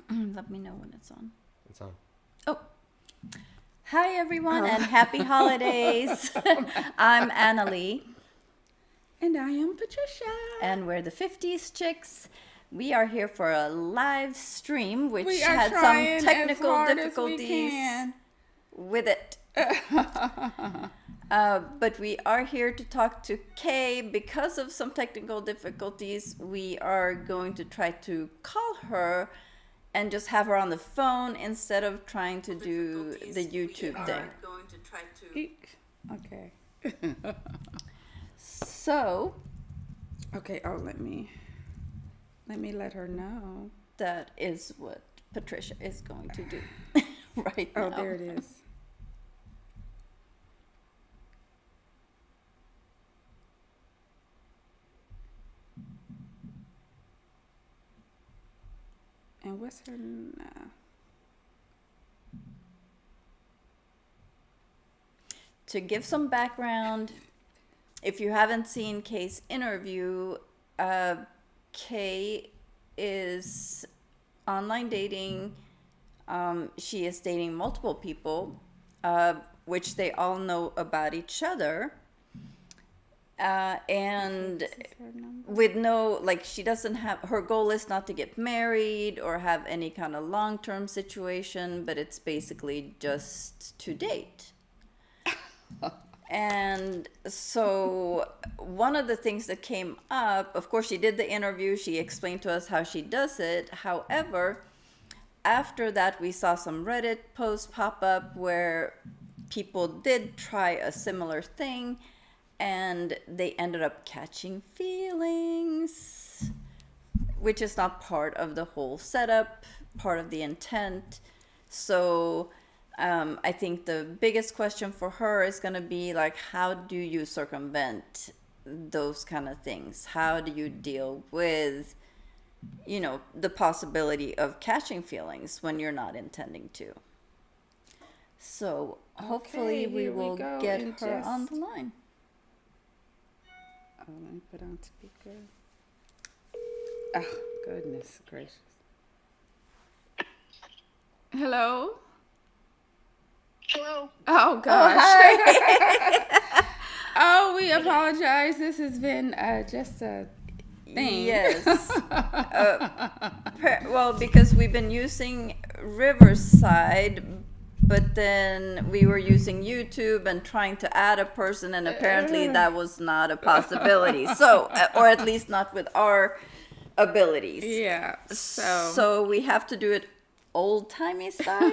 Let me know when it's on. It's on. Oh, hi everyone, Oh. and happy holidays. I'm Annalie, And I am Patricia. and we're the 50s chicks. We are here for a live stream, which We are had some trying as technical hard as we difficulties can. with it. But we are here to talk to Kay. Because of some technical difficulties, we are going to try to call her and just have her on the phone instead of trying to do the YouTube thing. Okay. So Okay. Oh, let me let her know. that is what Patricia is going to do right Oh, now. there it is. And what's her? To give some background, if you haven't seen Kay's interview, Kay is online dating. She is dating multiple people, which they all know about each other. And This is her number. with no, like, she doesn't have, her goal is not to get married or have any kind of long term situation, but it's basically just to date. And so, one of the things that came up, of course, she did the interview, she explained to us how she does it. However, after that, we saw some Reddit posts pop up where people did try a similar thing and they ended up catching feelings, which is not part of the whole setup, part of the intent. So, I think the biggest question for her is going to be like, how do you circumvent those kind of things? How do you deal with, the possibility of catching feelings when you're not intending to? So hopefully Okay, we here we will go, get and her on just- the line. Oh, let me put on speaker. Oh, goodness gracious. Hello. Hello. Oh gosh. Hi. Oh, we apologize. This has been just a thing. Yes. Well, because we've been using Riverside, but then we were using YouTube and trying to add a person, and apparently that was not a possibility. So, or at least not with our abilities. Yeah. So we have to do it old timey style.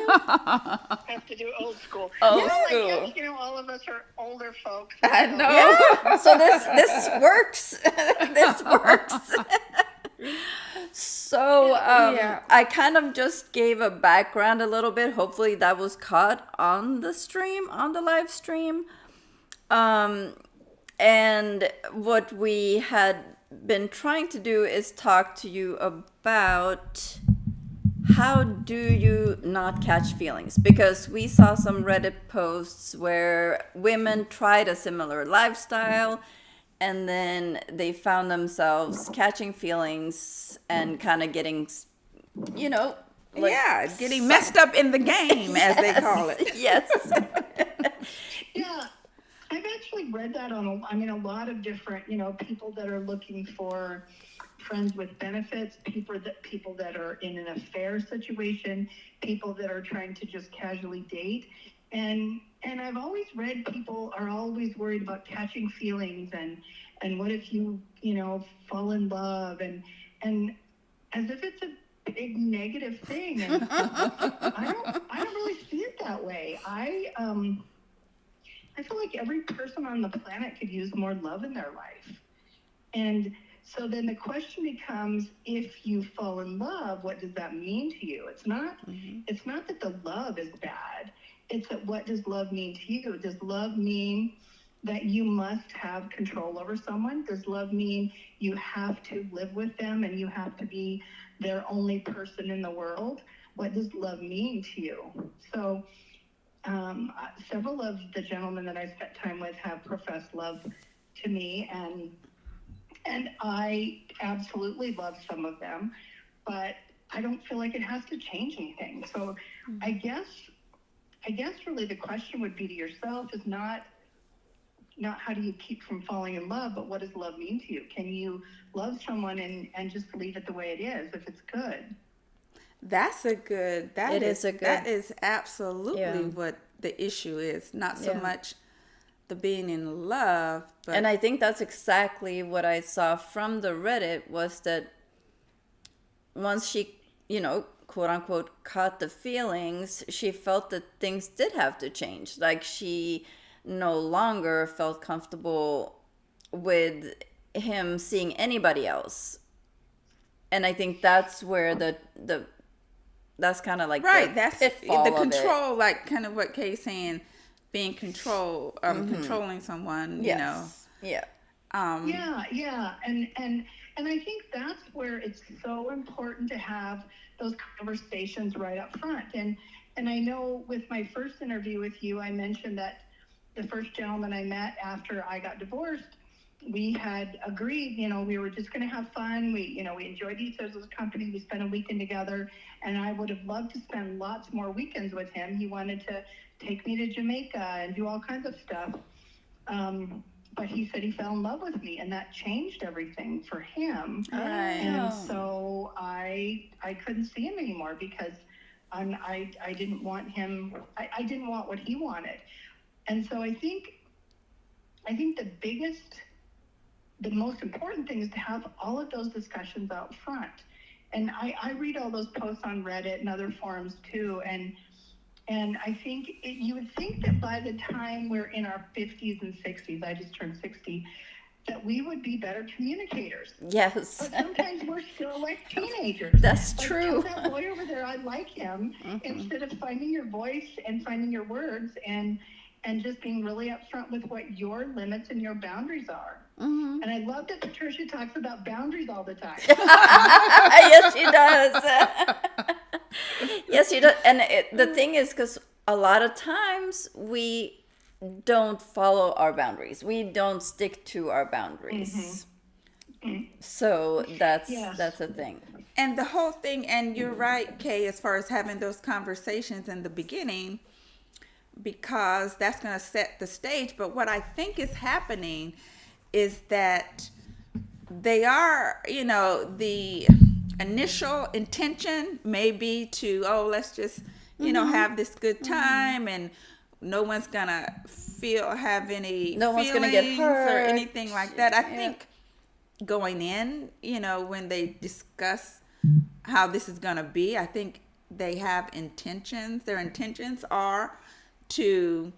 Have to do old school. Old Well, I school. guess, all of us are older folks. I so- know. Yeah. So this works. This works. So Yeah. I kind of just gave a background a little bit. Hopefully that was caught on the stream, on the live stream. And what we had been trying to do is talk to you about how do you not catch feelings? Because we saw some Reddit posts where women tried a similar lifestyle and then they found themselves catching feelings and kind of getting, like, Yeah, getting messed up in the game, as they call it. Yes. Yeah. I've actually read that on, a lot of different, people that are looking for friends with benefits, people that are in an affair situation, people that are trying to just casually date. And I've always read people are always worried about catching feelings and what if you, fall in love and as if it's a big negative thing. And I don't really see it that way. I feel like every person on the planet could use more love in their life. And so then the question becomes, if you fall in love, what does that mean to you? It's not that the love is bad. It's that, what does love mean to you? Does love mean that you must have control over someone? Does love mean you have to live with them and you have to be their only person in the world? What does love mean to you? So several of the gentlemen that I spent time with have professed love to me, and I absolutely love some of them, but I don't feel like it has to change anything. So I guess really the question would be to yourself is not how do you keep from falling in love, but what does love mean to you? Can you love someone and just leave it the way it is if it's good? That's a good. It is a good. That is absolutely Yeah. what the issue is. Not so Yeah. much the being in love, but And I think that's exactly what I saw from the Reddit was that once she, quote unquote, caught the feelings, she felt that things did have to change. Like she no longer felt comfortable with him seeing anybody else. And I think that's where that's kind of like right. the That's pitfall the of it. control, like kind of what Kay's saying, being controlling someone. Yes. Yeah. Yeah, and I think that's where it's so important to have those conversations right up front. And I know with my first interview with you, I mentioned that the first gentleman I met after I got divorced, we had agreed, we were just going to have fun. We enjoyed each other's company. We spent a weekend together, and I would have loved to spend lots more weekends with him. He wanted to take me to Jamaica and do all kinds of stuff. But he said he fell in love with me, and that changed everything for him. Right. And so I couldn't see him anymore because I didn't want him. I didn't want what he wanted. And so I think the most important thing is to have all of those discussions out front. And I read all those posts on Reddit and other forums too, and I think you would think that by the time we're in our 50s and 60s, I just turned 60, that we would be better communicators. Yes. But sometimes we're still like teenagers. That's like, true. Tell that boy over there I like him, instead of finding your voice and finding your words and just being really upfront with what your limits and your boundaries are. And I love that Patricia talks about boundaries all the time. Yes, she does. Yes, she does. And the thing is, because a lot of times we don't follow our boundaries. We don't stick to our boundaries. So that's a thing. And the whole thing, and you're right, Kay, as far as having those conversations in the beginning, because that's going to set the stage. But what I think is happening is that they are, the initial intention may be to, let's just, have this good time, and no one's going to have any No one's feelings gonna get hurt or anything like that. I think going in, when they discuss how this is going to be, I think they have intentions. Their intentions are to,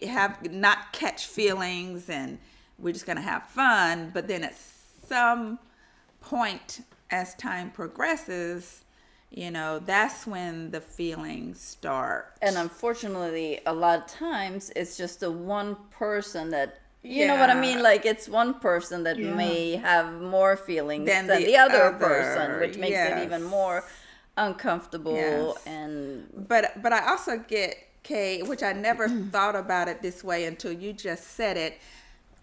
have not catch feelings, and we're just going to have fun. But then at some point, as time progresses, that's when the feelings start. And unfortunately, a lot of times it's just the one person that, you know what I mean? Like it's one person that may have more feelings than the other person, which makes it even more uncomfortable. Yes. And but I also get, Kay, which I never thought about it this way until you just said it.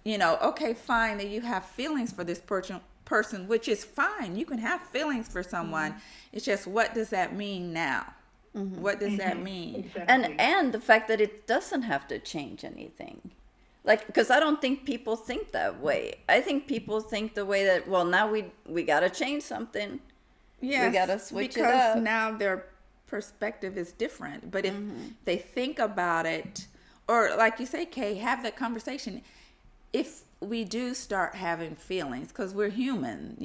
Okay, fine that you have feelings for this person, which is fine. You can have feelings for someone. It's just, what does that mean now? What does that mean? Exactly. And the fact that it doesn't have to change anything. Like, because I don't think people think that way. I think people think the way that, well, now we got to change something. Yes, we got to switch it because up. now their perspective is different. But if they think about it, or like you say, Kay, have that conversation. If we do start having feelings, because we're human,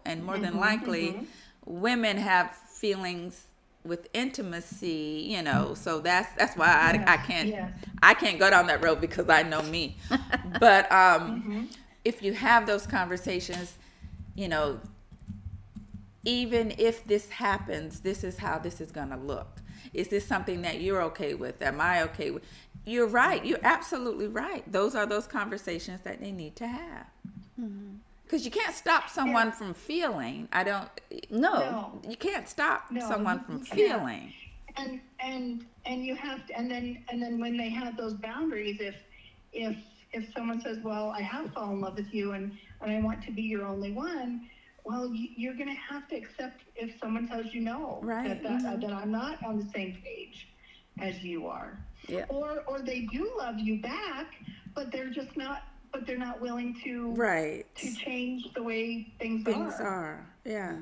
and more than likely women have feelings with intimacy, so that's why I can't go down that road, because I know me. But if you have those conversations, even if this happens, this is how this is going to look. Is this something that you're okay with? Am I okay with? You're right. You're absolutely right. Those are those conversations that they need to have. Because you can't stop someone from feeling. No. You can't stop someone from you can't. feeling. And you have to, and then when they have those boundaries, if someone says, well, I have fallen in love with you and I want to be your only one, well, you're going to have to accept if someone tells you no, Right. that I'm not on the same page as you are, Yeah. or they do love you back, but they're not willing Right. to change the way things Things are. are, yes.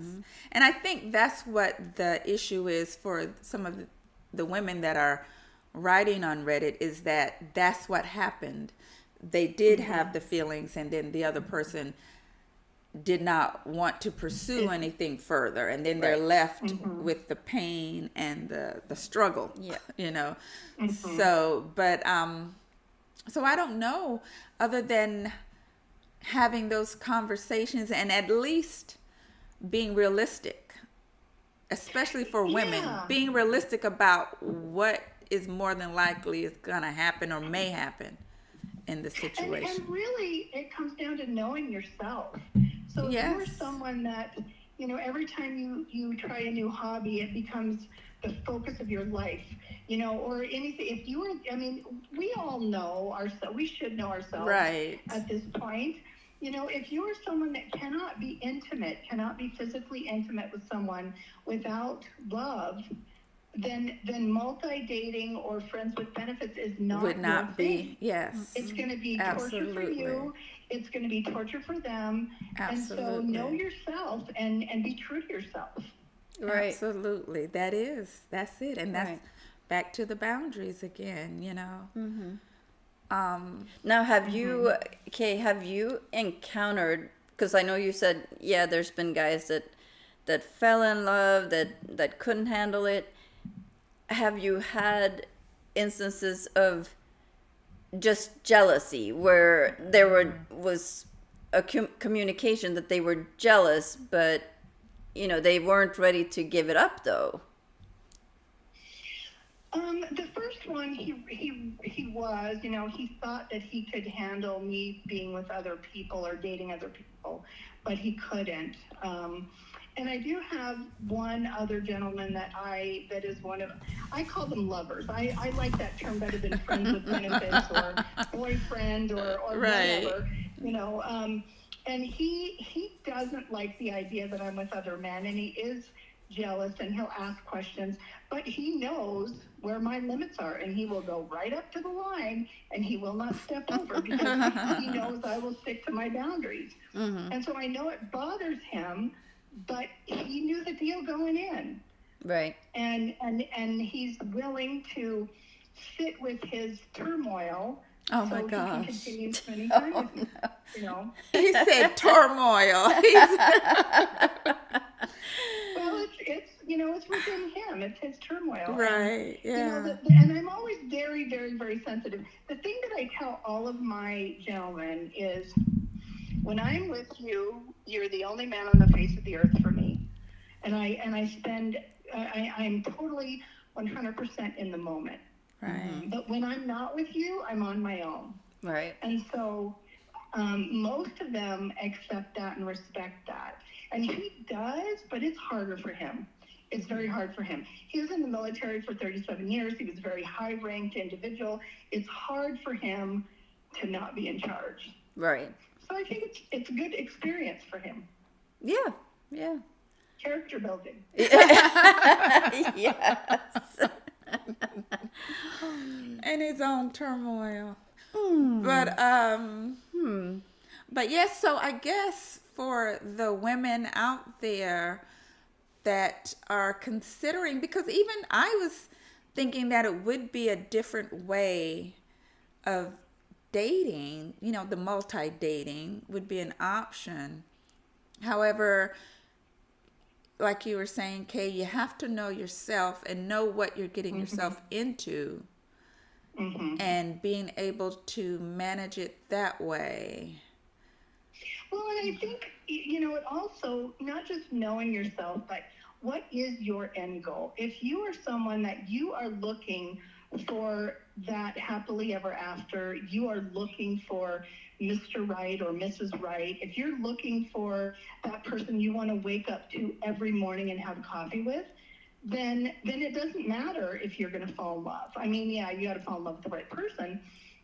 And I think that's what the issue is for some of the women that are writing on Reddit, is that that's what happened. They did have the feelings, and then the other person did not want to pursue anything further, and then they're Right. left with the pain and the struggle. Yeah. You know. So, but so I don't know, other than having those conversations and at least being realistic, especially for women, Yeah. being realistic about what is more than likely is going to happen or may happen in the And situation. really, it comes down to knowing yourself. So if you're Yes. someone that, every time you try a new hobby, it becomes the focus of your life, or anything. If you were, we all know ourselves, we should know ourselves Right. at this point. If you are someone that cannot be intimate, cannot be physically intimate with someone without love, then multi-dating or friends with benefits is not Would your not thing. be, yes. It's going to be torture for Absolutely. you. It's going to be torture for them. And so Absolutely. know yourself and be true to yourself. Right. Absolutely. That's it. And that's Right. back to the boundaries again, you know. Now, have you, Kay, have you encountered, because I know you said, yeah, there's been guys that fell in love, that couldn't handle it. Have you had instances of just jealousy where there was a communication that they were jealous, but, they weren't ready to give it up, though? The first one, he was, he thought that he could handle me being with other people or dating other people, but he couldn't. And I do have one other gentleman that is one of, I call them lovers. I like that term better than friends with benefits or boyfriend or Right. whatever, and he doesn't like the idea that I'm with other men, and he is jealous, and he'll ask questions, but he knows where my limits are, and he will go right up to the line, and he will not step over because he knows I will stick to my boundaries. And so I know it bothers him, but he knew the deal going in, Right. and he's willing to sit with his turmoil. Oh so my he can gosh. continue spending time with me, He said turmoil. Well, it's within him. It's his turmoil. Right, yeah. And I'm always very, very, very sensitive. The thing that I tell all of my gentlemen is, when I'm with you, you're the only man on the face of the earth for me. And I'm totally 100% in the moment. Right. But when I'm not with you, I'm on my own. Right. And so most of them accept that and respect that. And he does, but it's harder for him. It's very hard for him. He was in the military for 37 years. He was a very high-ranked individual. It's hard for him to not be in charge. Right. So I think it's a good experience for him. Yeah. Yeah. Character building. Yes. And his own turmoil. But but yes, so I guess for the women out there that are considering, because even I was thinking that it would be a different way of dating, the multi-dating would be an option. However, like you were saying, Kay, you have to know yourself and know what you're getting yourself into, and being able to manage it that way. Well, and I think, it also, not just knowing yourself, but what is your end goal? If you are someone that you are looking for that happily ever after, you are looking for Mr. Right or Mrs. Right, if you're looking for that person you want to wake up to every morning and have coffee with, then it doesn't matter if you're going to fall in love. I mean, yeah, you got to fall in love with the right person.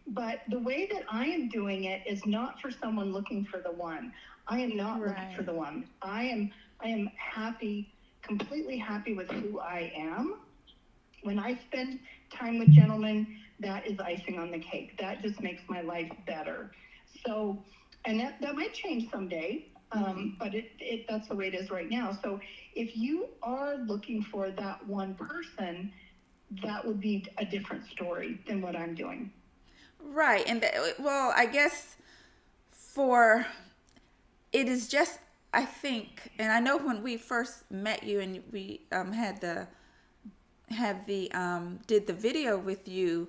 But the way that I am doing it is not for someone looking for the one. I am not looking for Right. the one. I am happy, completely happy with who I am. When I spend time with gentlemen, that is icing on the cake. That just makes my life better. So, and that might change someday, but that's the way it is right now. So if you are looking for that one person, that would be a different story than what I'm doing. Right. And well, I guess for it is just, I think, and I know when we first met you and we did the video with you,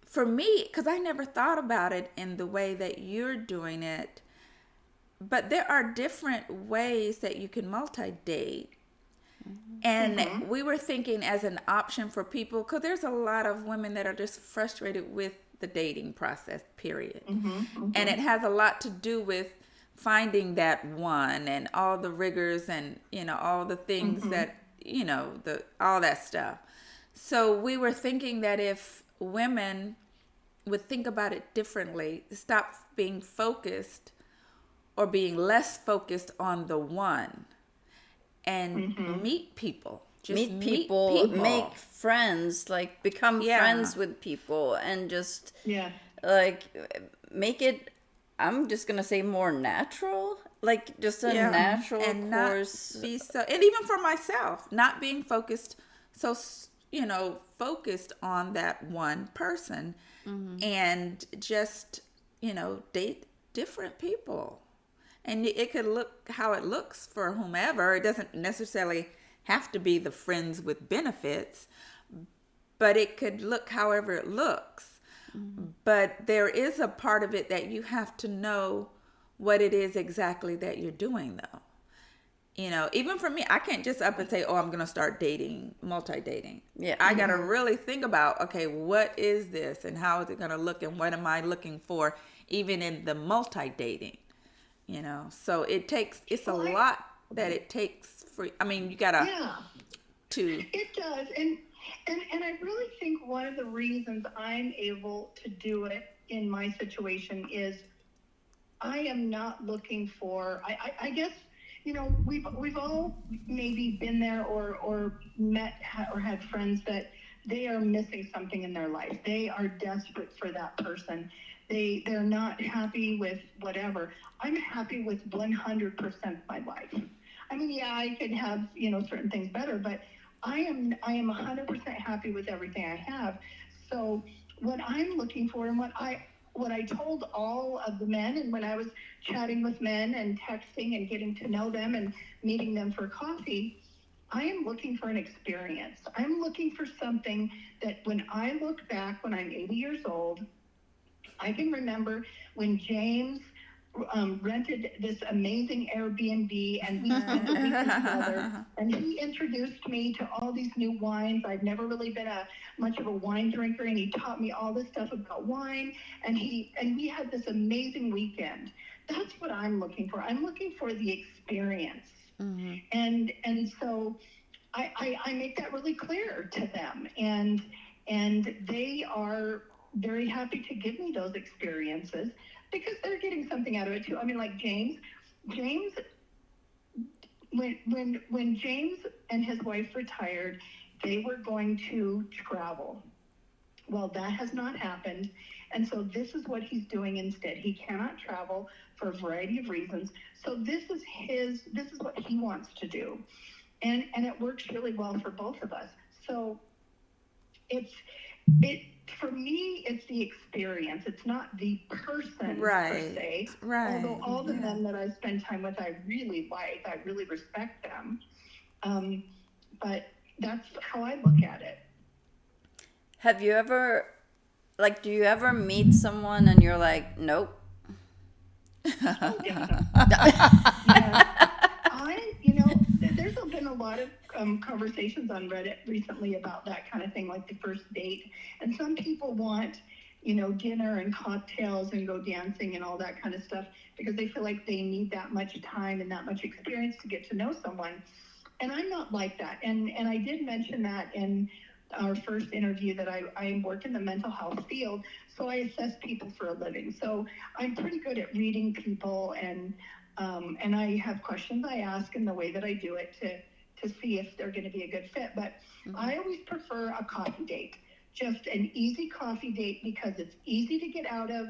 for me, because I never thought about it in the way that you're doing it, but there are different ways that you can multi-date. And we were thinking as an option for people, because there's a lot of women that are just frustrated with the dating process, period. And it has a lot to do with finding that one and all the rigors and, all the things that, all that stuff. So we were thinking that if women would think about it differently, stop being focused or being less focused on the one and meet people. Just Meet people, make friends, like become Yeah. friends with people, and just Yeah. like make it, I'm just gonna say, more natural, like just a Yeah. natural And course. not be so, and even for myself, not being focused, so, focused on that one person and just, date different people. And it could look how it looks for whomever. It doesn't necessarily have to be the friends with benefits, but it could look however it looks. But there is a part of it that you have to know what it is exactly that you're doing, though. Even for me, I can't just up and say, oh, I'm going to start dating, multi-dating. Yeah. I got to really think about, okay, what is this and how is it going to look and what am I looking for even in the multi-dating? So it's a Well, lot that it takes for, I mean, you got yeah. to, It does, and I really think one of the reasons I'm able to do it in my situation is I am not looking for. I guess we've all maybe been there or met or had friends that they are missing something in their life. They are desperate for that person. They're not happy with whatever. I'm happy with 100% my life. I mean, yeah, I could have certain things better, but I am 100% happy with everything I have. So what I'm looking for, and what I told all of the men, and when I was chatting with men and texting and getting to know them and meeting them for coffee, I am looking for an experience. I'm looking for something that when I look back when I'm 80 years old, I can remember when James rented this amazing Airbnb and we spent a weekend together. And he introduced me to all these new wines. I've never really been much of a wine drinker, and he taught me all this stuff about wine. And we had this amazing weekend. That's what I'm looking for. I'm looking for the experience. And so I make that really clear to them, and they are very happy to give me those experiences because they're getting something out of it too. I mean, like James, when James and his wife retired, they were going to travel. Well, that has not happened, and so this is what he's doing instead. He cannot travel for a variety of reasons. So this is what he wants to do, and it works really well for both of us. So it for me, it's the experience. It's not the person per se. Although all the men that I spend time with, I really like. I really respect them. But that's how I look at it. Have you ever, like, do you ever meet someone and you're like, nope? Oh, definitely. Yeah. There's been a lot of conversations on Reddit recently about that kind of thing, like the first date. And some people want, dinner and cocktails and go dancing and all that kind of stuff because they feel like they need that much time and that much experience to get to know someone. And I'm not like that. And I did mention that in our first interview that I work in the mental health field, so I assess people for a living. So I'm pretty good at reading people and And I have questions I ask in the way that I do it to see if they're going to be a good fit. But I always prefer a coffee date, just an easy coffee date, because it's easy to get out of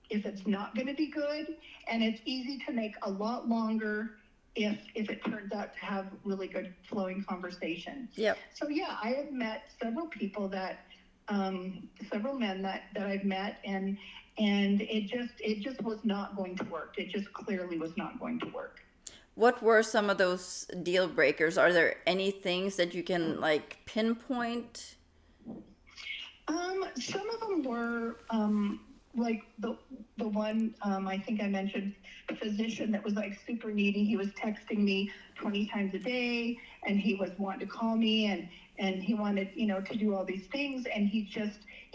if it's not going to be good, and it's easy to make a lot longer if it turns out to have really good flowing conversation. Yep. So yeah, I have met several people that several men that I've met, and it just was not going to work. It just clearly was not going to work. What were some of those deal breakers? Are there any things that you can like pinpoint? Some of them were like the one I think I mentioned, a physician that was like super needy. He was texting me 20 times a day, and he was wanting to call me, and he wanted, to do all these things, and he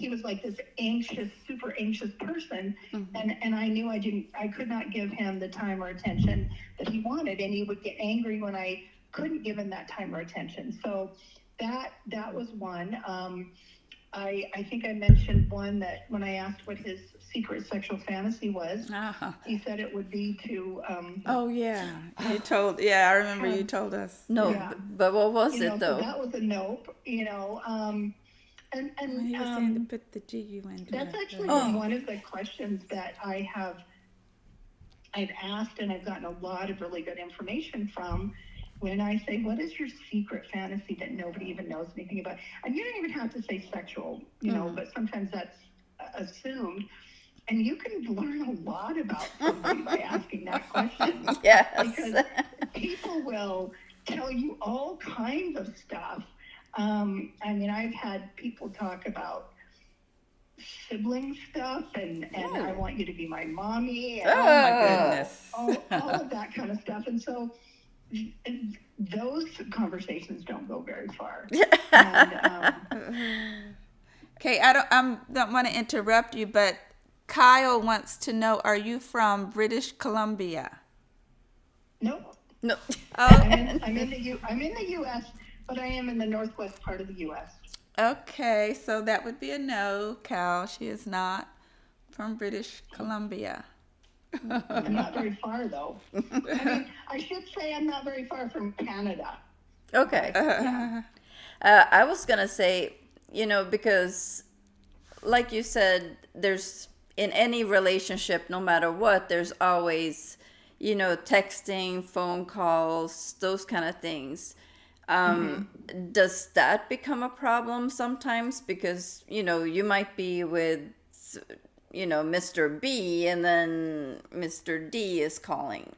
was like this anxious, super anxious person, and I knew I could not give him the time or attention that he wanted, and he would get angry when I couldn't give him that time or attention. So that was one. I think I mentioned one that when I asked what his secret sexual fantasy was, he said it would be to. Oh yeah, I remember you told us. No, Yeah. but what was it So though? that was a nope. And He was saying to put the GU into that's it. actually been one of the questions that I've asked, and I've gotten a lot of really good information from. When I say, what is your secret fantasy that nobody even knows anything about? And you don't even have to say sexual, but sometimes that's assumed. And you can learn a lot about somebody by asking that question. Yes. Because people will tell you all kinds of stuff. I've had people talk about sibling stuff, and I want you to be my mommy. And Oh my goodness. all of that kind of stuff. And so those conversations don't go very far. And, Okay, I don't want to interrupt you, but Kyle wants to know: are you from British Columbia? no, No. I'm in the U.S., but I am in the northwest part of the U.S. Okay, so that would be a no, Cal. She is not from British Columbia. I'm not very far, though. I should say I'm not very far from Canada. Okay. Yeah. I was gonna say, because like you said, there's in any relationship, no matter what, there's always, texting, phone calls, those kind of things. Does that become a problem sometimes? Because, you might be with, Mr. B, and then Mr. D is calling.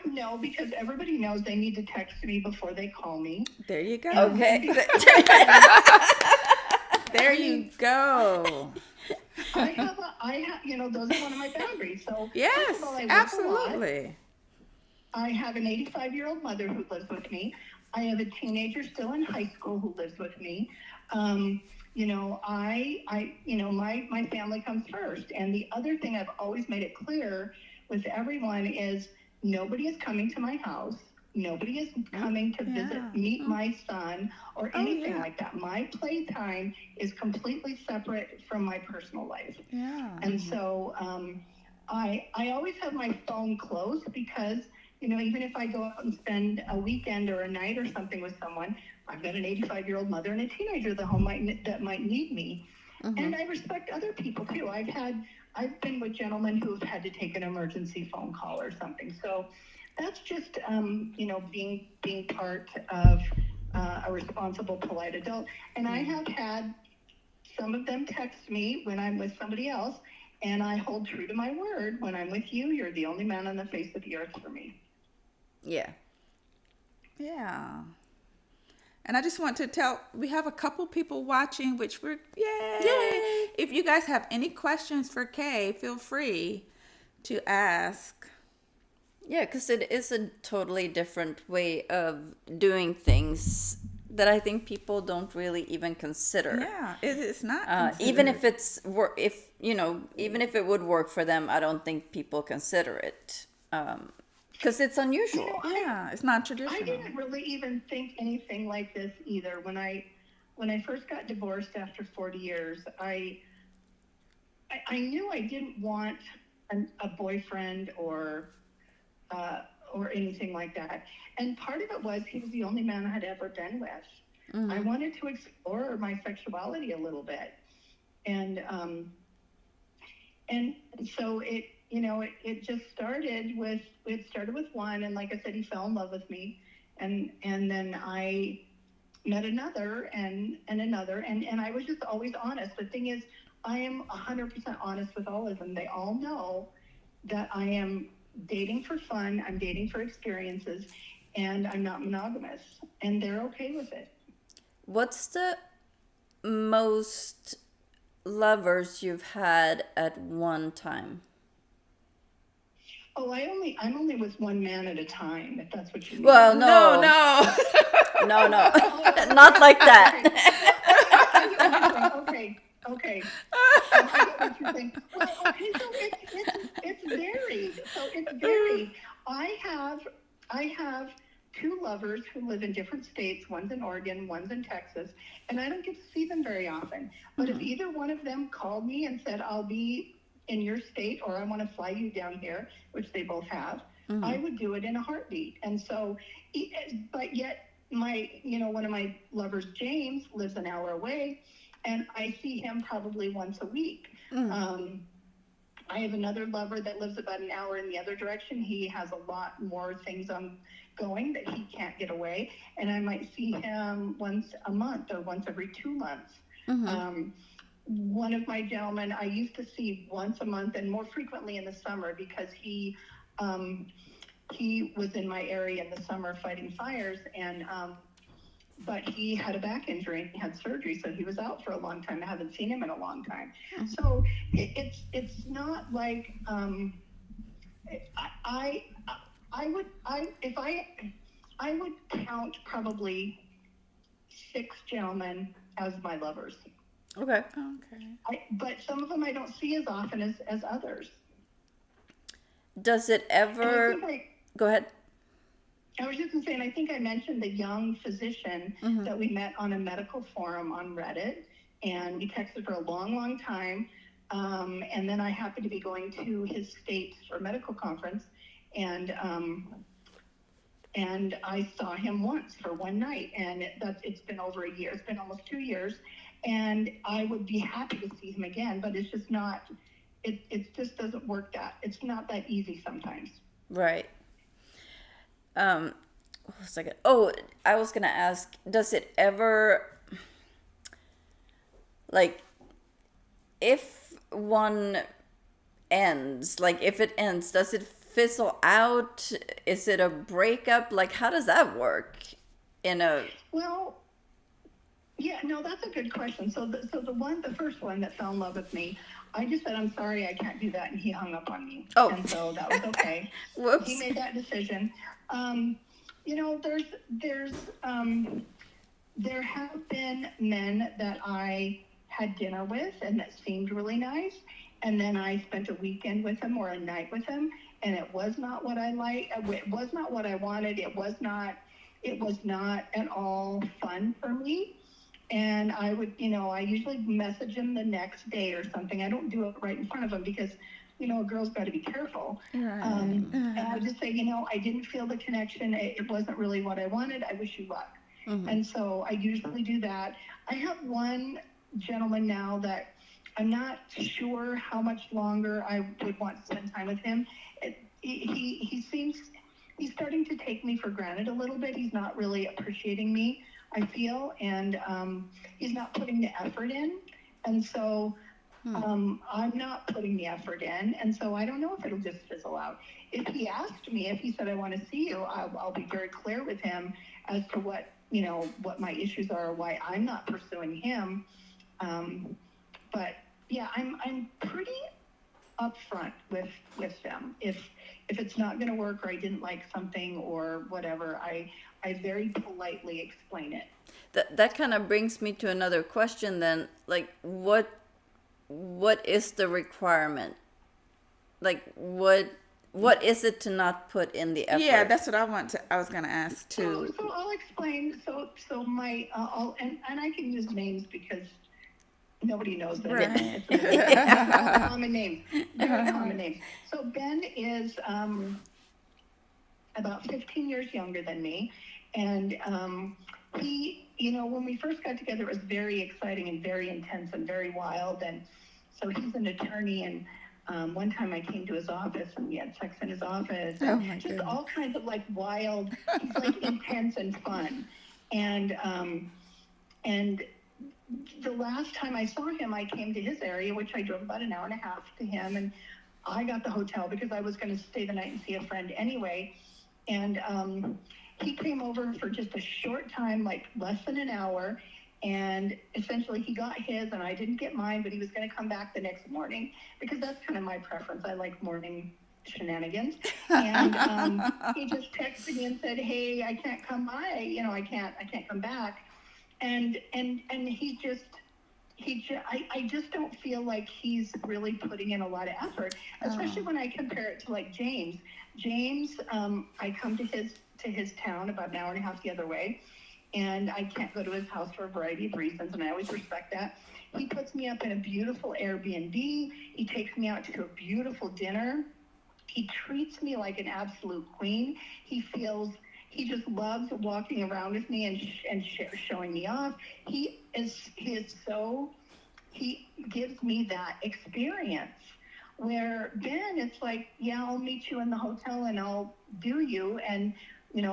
No, because everybody knows they need to text me before they call me. There you go. Okay. There you go. I have, those are one of my boundaries. So Yes, first of all, I work a lot. absolutely. I have an 85-year-old mother who lives with me. I have a teenager still in high school who lives with me. My family comes first. And the other thing I've always made it clear with everyone is nobody is coming to my house. Nobody is coming to meet my son or anything like that. My playtime is completely separate from my personal life. Yeah. And so I always have my phone close because, even if I go out and spend a weekend or a night or something with someone, I've got an 85-year-old mother and a teenager that might need me. And I respect other people too. I've been with gentlemen who've had to take an emergency phone call or something. So that's just, being part of a responsible, polite adult. And I have had some of them text me when I'm with somebody else, and I hold true to my word. When I'm with you, you're the only man on the face of the earth for me. Yeah. Yeah. And I just want to tell, we have a couple people watching, which we're, yay! If you guys have any questions for Kay, feel free to ask. Yeah, because it is a totally different way of doing things that I think people don't really even consider. Yeah, it's not Even if even if it would work for them, I don't think people consider it because it's unusual. Yeah, it's not traditional. I didn't really even think anything like this either. When I first got divorced after 40 years, I knew I didn't want a boyfriend or anything like that. And part of it was he was the only man I had ever been with. I wanted to explore my sexuality a little bit, and so it just started with one, and like I said, he fell in love with me, and then I met another and another, and I was just always honest. The thing is, I am 100% honest with all of them. They all know that I am dating for fun, I'm dating for experiences, and I'm not monogamous, and they're okay with it. What's the most lovers you've had at one time? Oh, I'm only with one man at a time, if that's what you mean. Well, No, no, not like that. I get what you're saying. Okay. I get what you're saying. Well, okay, so it's varied. So it's varied. I have two lovers who live in different states. One's in Oregon, one's in Texas, and I don't get to see them very often. But if either one of them called me and said, I'll be in your state, or I want to fly you down here, which they both have, I would do it in a heartbeat. And so, but yet one of my lovers, James, lives an hour away, and I see him probably once a week. I have another lover that lives about an hour in the other direction. He has a lot more things going that he can't get away, and I might see him once a month or once every 2 months. One of my gentlemen I used to see once a month, and more frequently in the summer, because he was in my area in the summer fighting fires, and but he had a back injury and he had surgery, so he was out for a long time. I haven't seen him in a long time. So it's not like I would count probably 6 gentlemen as my lovers. Okay. But some of them I don't see as often as others. Does it ever... Go ahead. I was just going to say, and I think I mentioned the young physician that we met on a medical forum on Reddit, and we texted for a long, long time. And then I happened to be going to his state for a medical conference, and I saw him once for one night, and it's been over a year. It's been almost 2 years, and I would be happy to see him again, but it's just not. It just doesn't work it's not that easy sometimes. Right. Hold a second. Oh, I was gonna ask, does it ever, like, if one ends, does it fizzle out? Is it a breakup? Like, how does that work Well, yeah, no, that's a good question. So the first one that fell in love with me, I just said, I'm sorry, I can't do that, and he hung up on me. Oh. And so that was okay. Whoops. He made that decision. There have been men that I had dinner with and that seemed really nice, and then I spent a weekend with him or a night with him, and it was not what I liked. It was not what I wanted. It was not at all fun for me. And I would, I usually message him the next day or something. I don't do it right in front of him because, a girl's got to be careful. Right. And I would just say, I didn't feel the connection. It wasn't really what I wanted. I wish you luck. And so I usually do that. I have one gentleman now that I'm not sure how much longer I would want to spend time with him. He's starting to take me for granted a little bit. He's not really appreciating me, I feel, and he's not putting the effort in. And so I'm not putting the effort in, and so I don't know if it'll just fizzle out. If he said, I want to see you, I'll be very clear with him as to what my issues are, why I'm not pursuing him. But yeah, I'm pretty upfront with them. If it's not going to work, or I didn't like something or whatever, I very politely explain it. That kind of brings me to another question then. Like, what is the requirement? Like, what is it to not put in the effort? Yeah, that's what I was going to ask too. So I'll explain. So my and I can use names because Nobody knows that. Right. It's all common names. Very common names. So Ben is about 15 years younger than me. And he, when we first got together, it was very exciting and very intense and very wild. And so he's an attorney. And one time I came to his office and we had sex in his office. And Oh, my just goodness. all kinds of like wild, he's like intense and fun. And the last time I saw him, I came to his area, which I drove about an hour and a half to him. And I got the hotel because I was going to stay the night and see a friend anyway. And he came over for just a short time, like less than an hour. And essentially he got his and I didn't get mine, but he was going to come back the next morning because that's kind of my preference. I like morning shenanigans. And he just texted me and said, hey, I can't come by. I can't come back. And I just don't feel like he's really putting in a lot of effort, especially when I compare it to like James. James, I come to his town about an hour and a half the other way, and I can't go to his house for a variety of reasons, and I always respect that. He puts me up in a beautiful Airbnb. He takes me out to a beautiful dinner. He treats me like an absolute queen. He just loves walking around with me and showing me off. He gives me that experience. Where Ben, it's like, yeah, I'll meet you in the hotel and I'll do you and,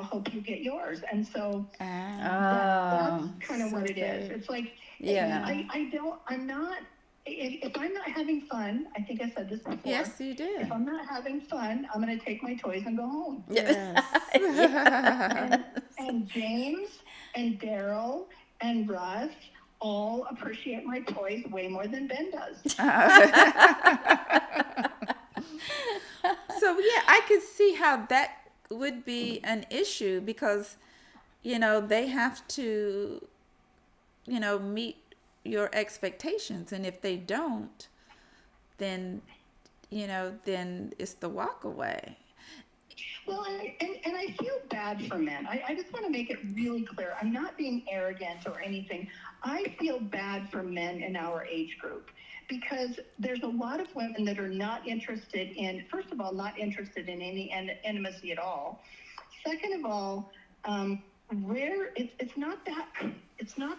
hope you get yours. And so that's kind of what it is. It's like, Yeah. if I'm not having fun, I think I said this before. Yes, you did. If I'm not having fun, I'm going to take my toys and go home. Yes. And James and Daryl and Russ all appreciate my toys way more than Ben does. So yeah, I could see how that would be an issue because, they have to, meet your expectations. And if they don't, then, then it's the walk away. Well, and I feel bad for men. I just want to make it really clear. I'm not being arrogant or anything. I feel bad for men in our age group because there's a lot of women that are not interested in, first of all, not interested in any intimacy at all. Second of all, it's not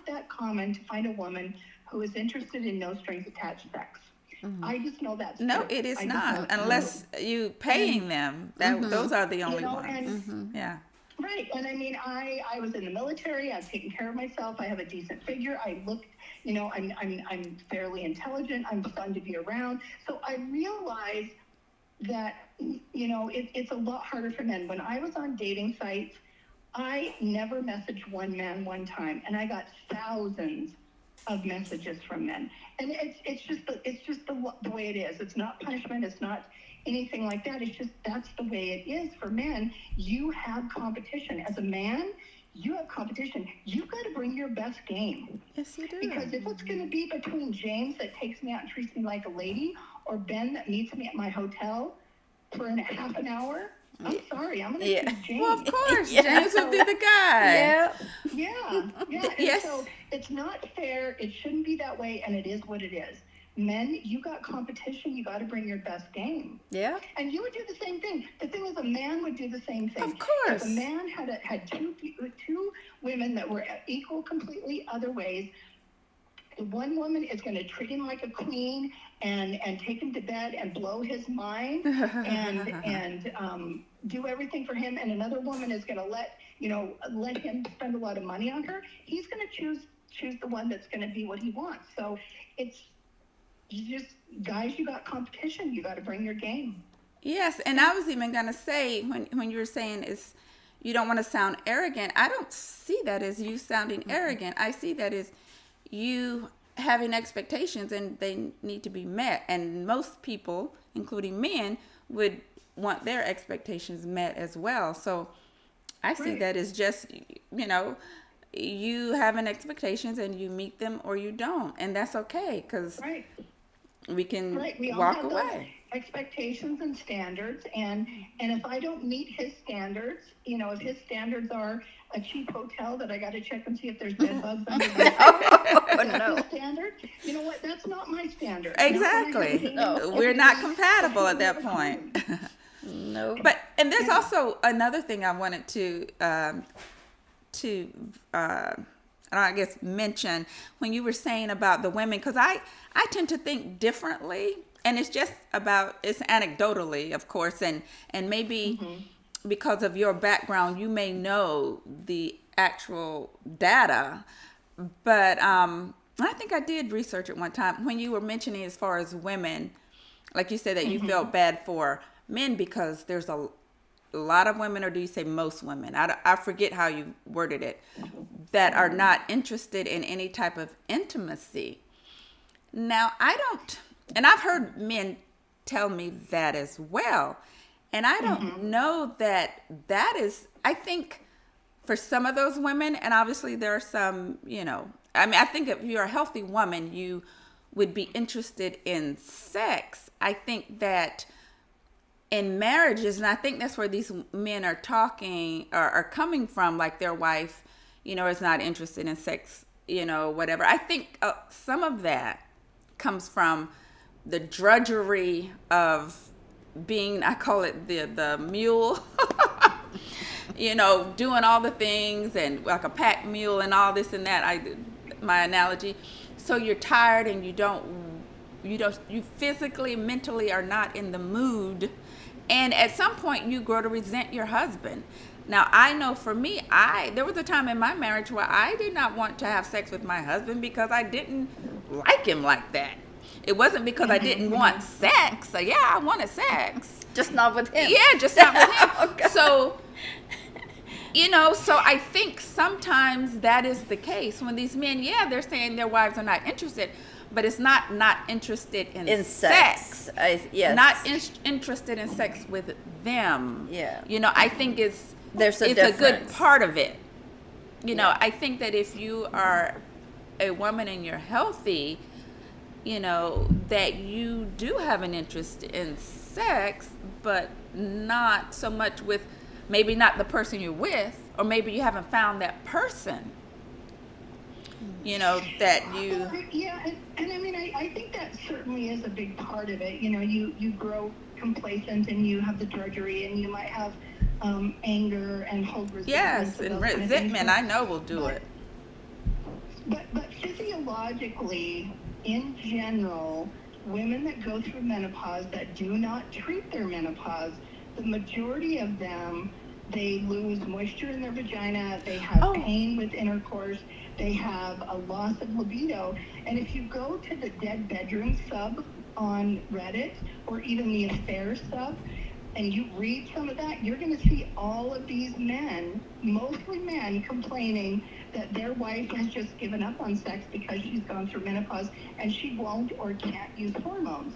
that common to find a woman who is interested in no strings attached sex. Mm-hmm. I just know that's no, true. it is not unless you paying them. Those are the only ones. And, yeah. Right, and I mean, I was in the military. I've taken care of myself. I have a decent figure. I look, I'm fairly intelligent. I'm fun to be around. So I realized that, it's a lot harder for men. When I was on dating sites, I never messaged one man one time, and I got thousands of messages from men. And it's just the way it is. It's not punishment. It's not anything like that. It's just that's the way it is for men. You have competition. As a man, you have competition. You've got to bring your best game. Yes, you do. Because if it's going to be between James that takes me out and treats me like a lady, or Ben that meets me at my hotel for half an hour, I'm sorry, I'm going to choose James. Well, of course, James would be the guy. Yeah. And Yes. so it's not fair. It shouldn't be that way, and it is what it is. Men, you got competition. You got to bring your best game. Yeah. And you would do the same thing. The thing is, a man would do the same thing. Of course. If a man had two women that were equal completely other ways, one woman is going to treat him like a queen and take him to bed and blow his mind and do everything for him, and another woman is going to let him spend a lot of money on her. He's going to choose the one that's going to be what he wants. So it's just, guys, you got competition. You got to bring your game. Yes, and I was even going to say when you were saying you don't want to sound arrogant. I don't see that as you sounding arrogant. I see that as you having expectations and they need to be met. And most people, including men, would want their expectations met as well. So I see that as just, you having expectations and you meet them or you don't. And that's okay because we can walk away. expectations and standards, and if I don't meet his standards, if his standards are a cheap hotel that I got to check and see if there's bed bugs under the bed, no. his standard, you know what, that's not my standard. Exactly. No. We're not compatible at that point. No. And there's also another thing I wanted to I guess mention when you were saying about the women, because I tend to think differently, and it's anecdotally, of course, and maybe because of your background, you may know the actual data, but I think I did research it one time when you were mentioning as far as women, like you said that you felt bad for men because there's a lot of women, or do you say most women? I forget how you worded it, that are not interested in any type of intimacy. Now, and I've heard men tell me that as well. And I don't know that is, I think for some of those women, and obviously there are some, I think if you're a healthy woman, you would be interested in sex. I think that in marriages, and I think that's where these men are coming from, like their wife, is not interested in sex, whatever. I think some of that comes from the drudgery of being, I call it the mule, doing all the things and like a pack mule and all this and that. My analogy. So you're tired and you physically, mentally are not in the mood. And at some point you grow to resent your husband. Now, I know for me, there was a time in my marriage where I did not want to have sex with my husband because I didn't like him like that. It wasn't because I didn't want sex. So, yeah, I wanted sex. Just not with him. Yeah, just not with him. Okay. So, so I think sometimes that is the case. When these men, they're saying their wives are not interested, but it's not interested in sex. Yes. Not interested in sex with them. Yeah. I think it's a good part of it. I think that if you are a woman and you're healthy, that you do have an interest in sex, but not so much with, maybe not the person you're with, or maybe you haven't found that person, that you... Yeah, and I mean, I think that certainly is a big part of it. You grow complacent and you have the drudgery and you might have anger and hold resentment. Yes, and resentment, I know will do it. But physiologically, in general, women that go through menopause that do not treat their menopause, the majority of them, they lose moisture in their vagina, they have pain with intercourse, they have a loss of libido. And if you go to the dead bedroom sub on Reddit, or even the affairs sub, and you read some of that, you're going to see all of these men, mostly men, complaining that their wife has just given up on sex because she's gone through menopause and she won't or can't use hormones.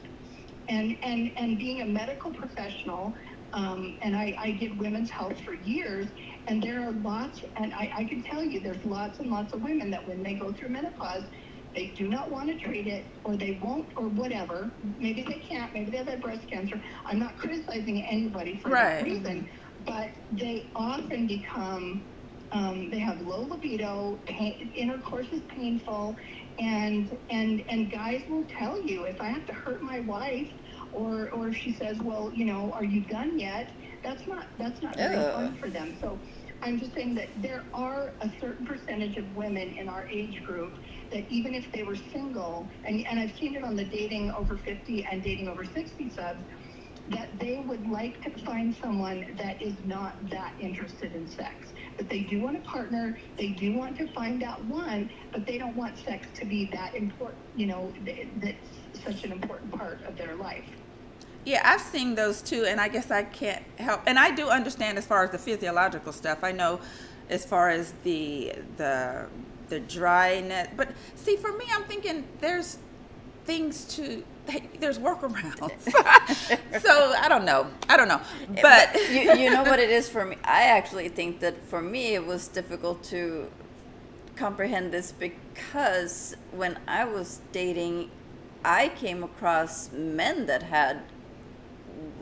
And being a medical professional, and I did women's health for years, and there are lots, and I can tell you there's lots and lots of women that when they go through menopause, they do not want to treat it, or they won't, or whatever. Maybe they can't, maybe they've had breast cancer. I'm not criticizing anybody for that reason, but they often become, they have low libido, intercourse is painful, and guys will tell you, if I have to hurt my wife, or if she says, well, are you done yet? That's not very fun for them. So I'm just saying that there are a certain percentage of women in our age group that even if they were single, and I've seen it on the dating over 50 and dating over 60 subs, that they would like to find someone that is not that interested in sex. But they do want a partner, they do want to find out one, but they don't want sex to be that important, that's such an important part of their life. Yeah, I've seen those too, and I guess I can't help. And I do understand as far as the physiological stuff. I know as far as the dryness. But see, for me, I'm thinking there's workarounds. So I don't know. But you know what it is for me? I actually think that for me it was difficult to comprehend this because when I was dating, I came across men that had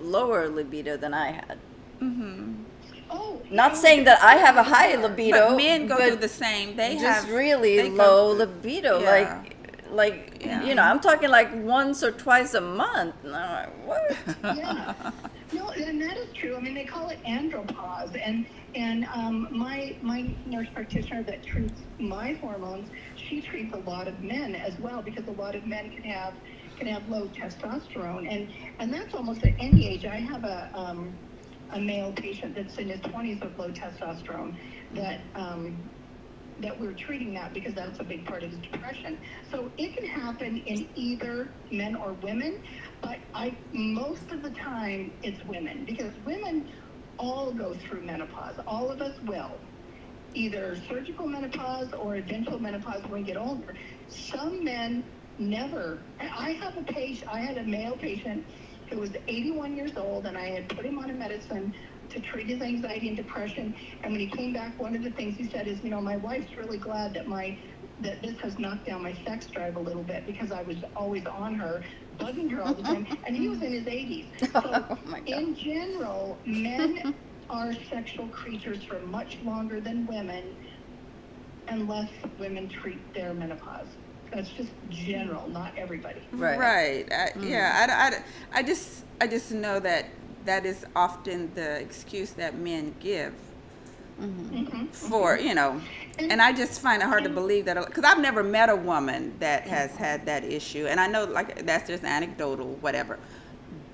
lower libido than I had. Oh, Not saying that I have a high libido, But men go but through the same. They just have really they go low through- libido, Yeah. like Yeah. you know, I'm talking like once or twice a month. And I'm like, what? yeah. No, and that is true. I mean, they call it andropause, and my nurse practitioner that treats my hormones, she treats a lot of men as well, because a lot of men can have low testosterone, and that's almost at any age. I have a male patient that's in his 20s with low testosterone that we're treating that because that's a big part of his depression. So it can happen in either men or women, but most of the time it's women, because women all go through menopause. All of us will. Either surgical menopause or eventual menopause when we get older. Some men never. I had a male patient who was 81 years old, and I had put him on a medicine to treat his anxiety and depression. And when he came back, one of the things he said is, my wife's really glad that this has knocked down my sex drive a little bit, because I was always on her, bugging her all the time. And he was in his 80s. So Oh my God. in general, men are sexual creatures for much longer than women, unless women treat their menopause. That's just general, not everybody. Right. Yeah. I just know that is often the excuse that men give for, and I just find it hard to believe that, because I've never met a woman that has had that issue, and I know like that's just anecdotal, whatever,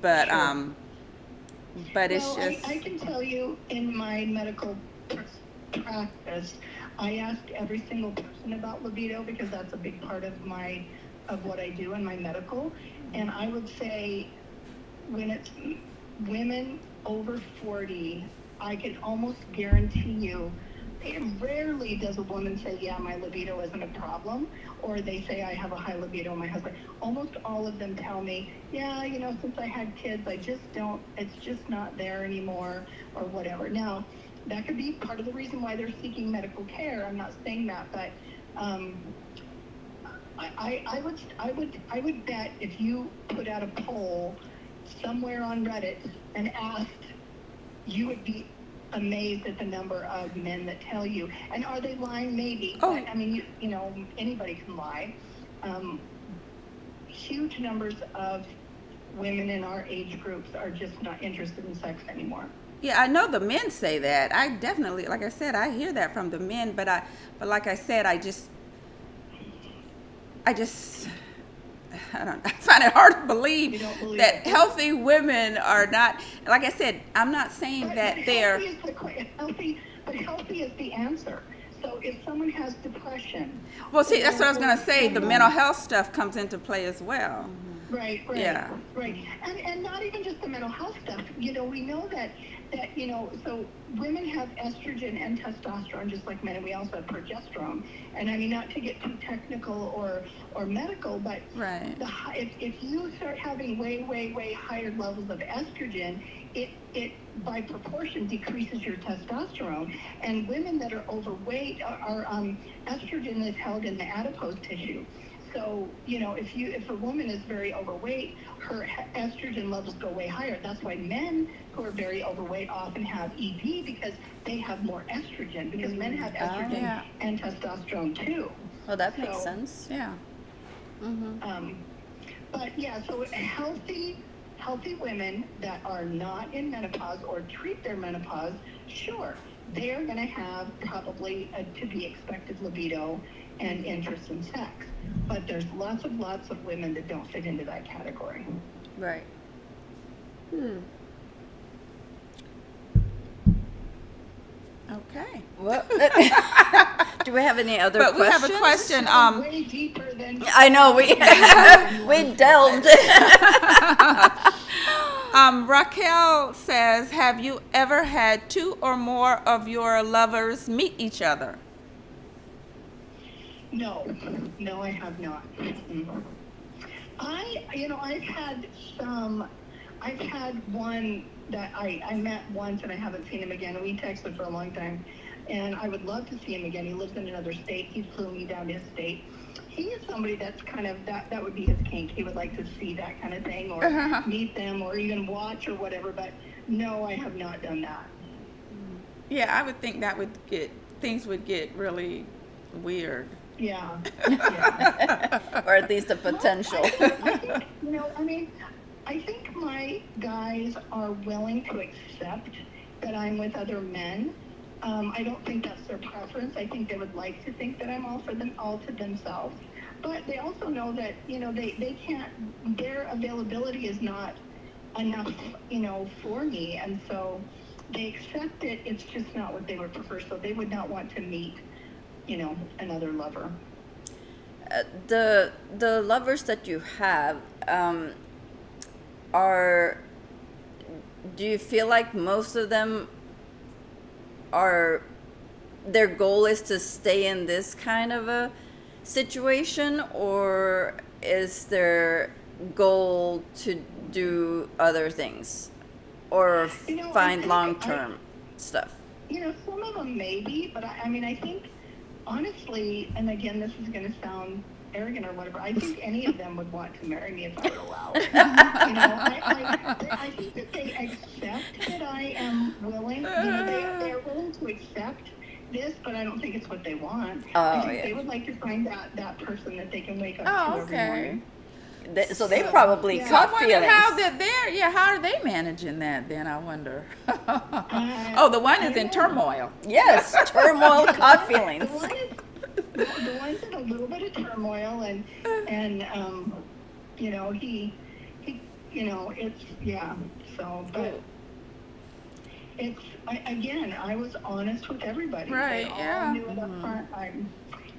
but Sure. but it's Well, just I can tell you, in my medical practice, I ask every single person about libido, because that's a big part of what I do in my medical. And I would say, when it's women over 40, I can almost guarantee you, rarely does a woman say, yeah, my libido isn't a problem, or they say, I have a high libido in my husband. Almost all of them tell me, yeah, since I had kids, it's just not there anymore, or whatever. Now, that could be part of the reason why they're seeking medical care. I'm not saying that, but I would bet if you put out a poll somewhere on Reddit and asked, you would be amazed at the number of men that tell you. And are they lying? Maybe. Oh. But, I mean, anybody can lie. Huge numbers of women in our age groups are just not interested in sex anymore. yeah, I know the men say that. I definitely, like I said, I hear that from the men, but like I said, I don't. I find it hard to believe You don't believe that it. healthy women are not. Like I said, I'm not saying that they're. Healthy is the answer. So if someone has depression, Well, see, that's what I was gonna say. The someone- mental health stuff comes into play as well. Right. Yeah. Right. And not even just the mental health stuff. We know that so women have estrogen and testosterone just like men, and we also have progesterone. And I mean, not to get too technical or medical, but Right. If you start having way higher levels of estrogen, it by proportion decreases your testosterone. And women that are overweight are estrogen is held in the adipose tissue. So, if a woman is very overweight, her estrogen levels go way higher. That's why men who are very overweight often have ED, because they have more estrogen, because men have estrogen yeah. and testosterone too. Well, that makes So, sense. Yeah. But yeah, so healthy women that are not in menopause or treat their menopause, sure, they're going to have probably a to be expected libido and interest in sex. But there's lots of women that don't fit into that category. Right. Okay. Well, do we have any other But we questions? have a question. Way deeper than I know we delved. Raquel says, have you ever had two or more of your lovers meet each other? No, I have not. I've had one that I met once, and I haven't seen him again. We texted for a long time, and I would love to see him again. He lives in another state. He flew me down to his state. he is somebody that's kind of that would be his kink. He would like to see that kind of thing, or meet them, or even watch or whatever. But no, I have not done that. Yeah, I would think that things would get really weird. Yeah, yeah. Or at least the Well, potential. I think, I mean, I think my guys are willing to accept that I'm with other men. I don't think that's their preference. I think they would like to think that I'm all to themselves. But they also know that, they can't, their availability is not enough, for me. And so they accept it. It's just not what they would prefer. So they would not want to meet, another lover. The lovers that you have, are do you feel like most of them are their goal is to stay in this kind of a situation, or is their goal to do other things or find long term stuff? Some of them maybe, but I mean, I think honestly, and again, this is going to sound arrogant or whatever, I think any of them would want to marry me if I were allowed. I think that they accept that I am willing. They are willing to accept this, but I don't think it's what they want. I think they would like to find that person that they can wake up to every morning. So they probably caught feelings. How are they managing that then, I wonder? The one is in turmoil. Yes, turmoil, caught feelings. The one's in a little bit of turmoil, and he it's, yeah. So, but it's, again, I was honest with everybody. Right. They all knew it up front.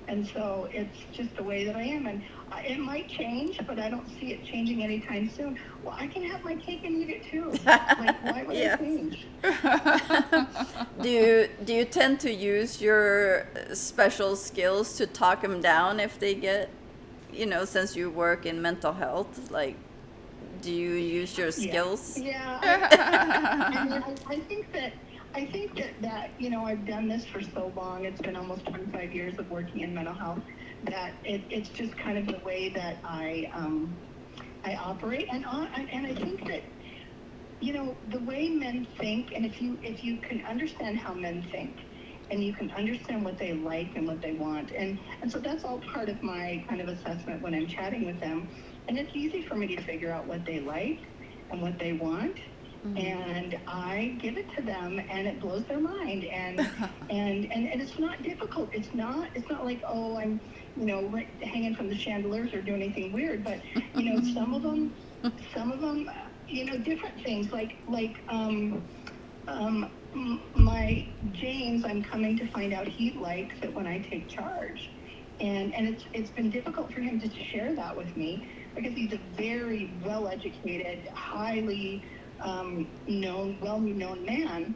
And so it's just the way that I am. And it might change, but I don't see it changing anytime soon. Well, I can have my cake and eat it too. Like, why would I change? Do you tend to use your special skills to talk them down if they get, since you work in mental health, like, do you use your skills? Yeah. I think that I've done this for so long. It's been almost 25 years of working in mental health that it's just kind of the way that I operate. And I think that, the way men think, and if you can understand how men think, and you can understand what they like and what they want, and so that's all part of my kind of assessment when I'm chatting with them. And it's easy for me to figure out what they like and what they want. And I give it to them, and it blows their mind, and it's not difficult. It's not like, oh, I'm hanging from the chandeliers or doing anything weird. But some of them, different things like my James. I'm coming to find out he likes it when I take charge, and it's been difficult for him to share that with me because he's a very well-educated, highly well-known man,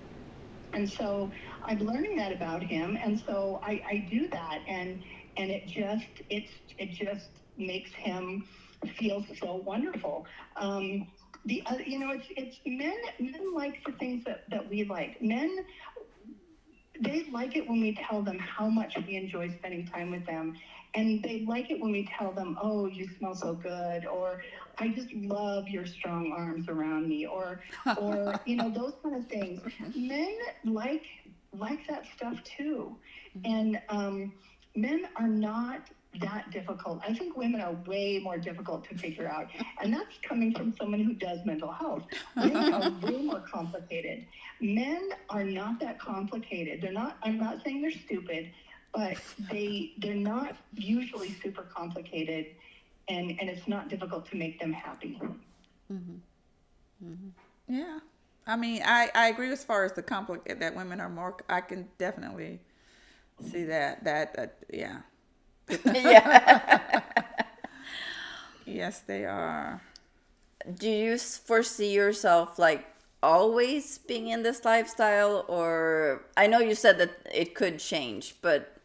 and so I'm learning that about him, and so I do that, and it just makes him feel so wonderful. The other, it's men like the things that we like. Men, they like it when we tell them how much we enjoy spending time with them. And they like it when we tell them, oh, you smell so good, or I just love your strong arms around me, or those kind of things. Men like that stuff too. And men are not that difficult. I think women are way more difficult to figure out. And that's coming from someone who does mental health. Women are way more complicated. Men are not that complicated. I'm not saying they're stupid, but they're not usually super complicated, and it's not difficult to make them happy. Yeah. I mean, I agree as far as that women are more, I can definitely see that, yeah. Yeah. Yes, they are. Do you foresee yourself like always being in this lifestyle, or I know you said that it could change, but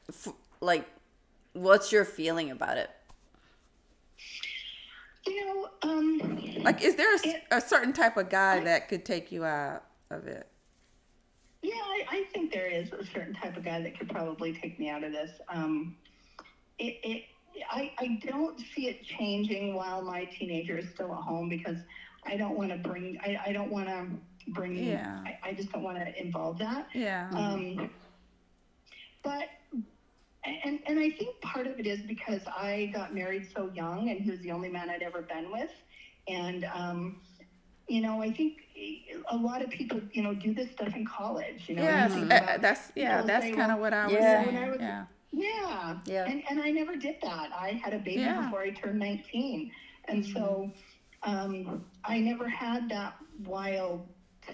what's your feeling about it? Like, is there a certain type of guy that could take you out of it? Yeah, I think there is a certain type of guy that could probably take me out of this. I don't see it changing while my teenager is still at home, because I don't want to bring, I don't want to bring, Yeah. I just don't want to involve that. Yeah. But, and I think part of it is because I got married so young, and he was the only man I'd ever been with. And, I think a lot of people, do this stuff in college, Yes, you think about, that's people that's say, kind of well, what I was Yeah. when I saying. was, Yeah. yeah. Yeah. And I never did that. I had a baby Yeah. before I turned 19. And so I never had that wild,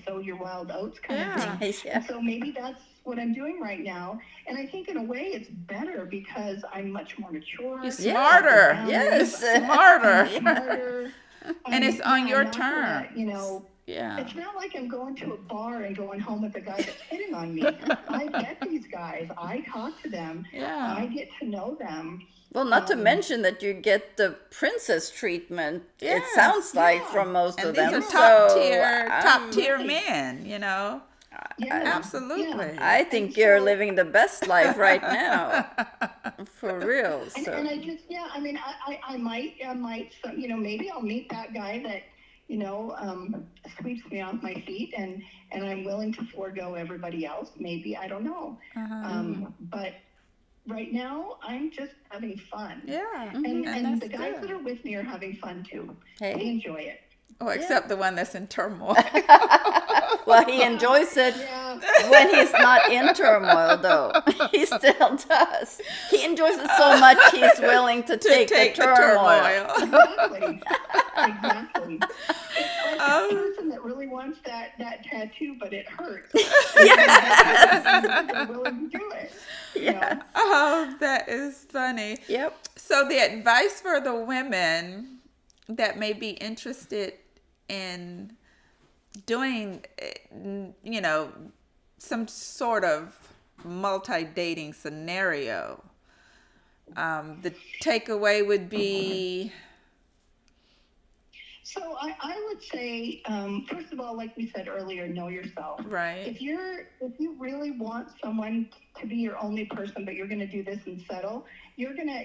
sow your wild oats kind of Yeah. thing. Yeah. And so maybe that's what I'm doing right now. And I think in a way it's better, because I'm much more mature. You're Yeah. smarter. Yes. Smarter. Smarter. And it's on your I'm not gonna, terms. Yeah. it's not like I'm going to a bar and going home with a guy that's hitting on me. I get these guys. I talk to them. Yeah. I get to know them. Well, not to mention that you get the princess treatment. It Yes. sounds like Yeah. from most And of these them. are top So, tier Right. men, Yeah, Absolutely. yeah. I think And you're so- living the best life right now, for real. And So I just, I mean, I might, maybe I'll meet that guy that, sweeps me off my feet, and I'm willing to forego everybody else. Maybe, I don't know. But right now, I'm just having fun. Yeah. And that's the guys good. that are with me are having fun too. Hey. They enjoy it. Oh, except the one that's in turmoil. well, he enjoys it Yeah. when he's not in turmoil, though. He still does. He enjoys it so much he's willing to take the turmoil. Exactly. Exactly. It's like that person that really wants that tattoo, but it hurts. They're willing to do it. Yes. Oh, that is funny. Yep. So the advice for the women that may be interested in doing, some sort of multi-dating scenario, the takeaway would be... So I would say, first of all, like we said earlier, know yourself. Right. If you really want someone to be your only person, but you're going to do this and settle, you're gonna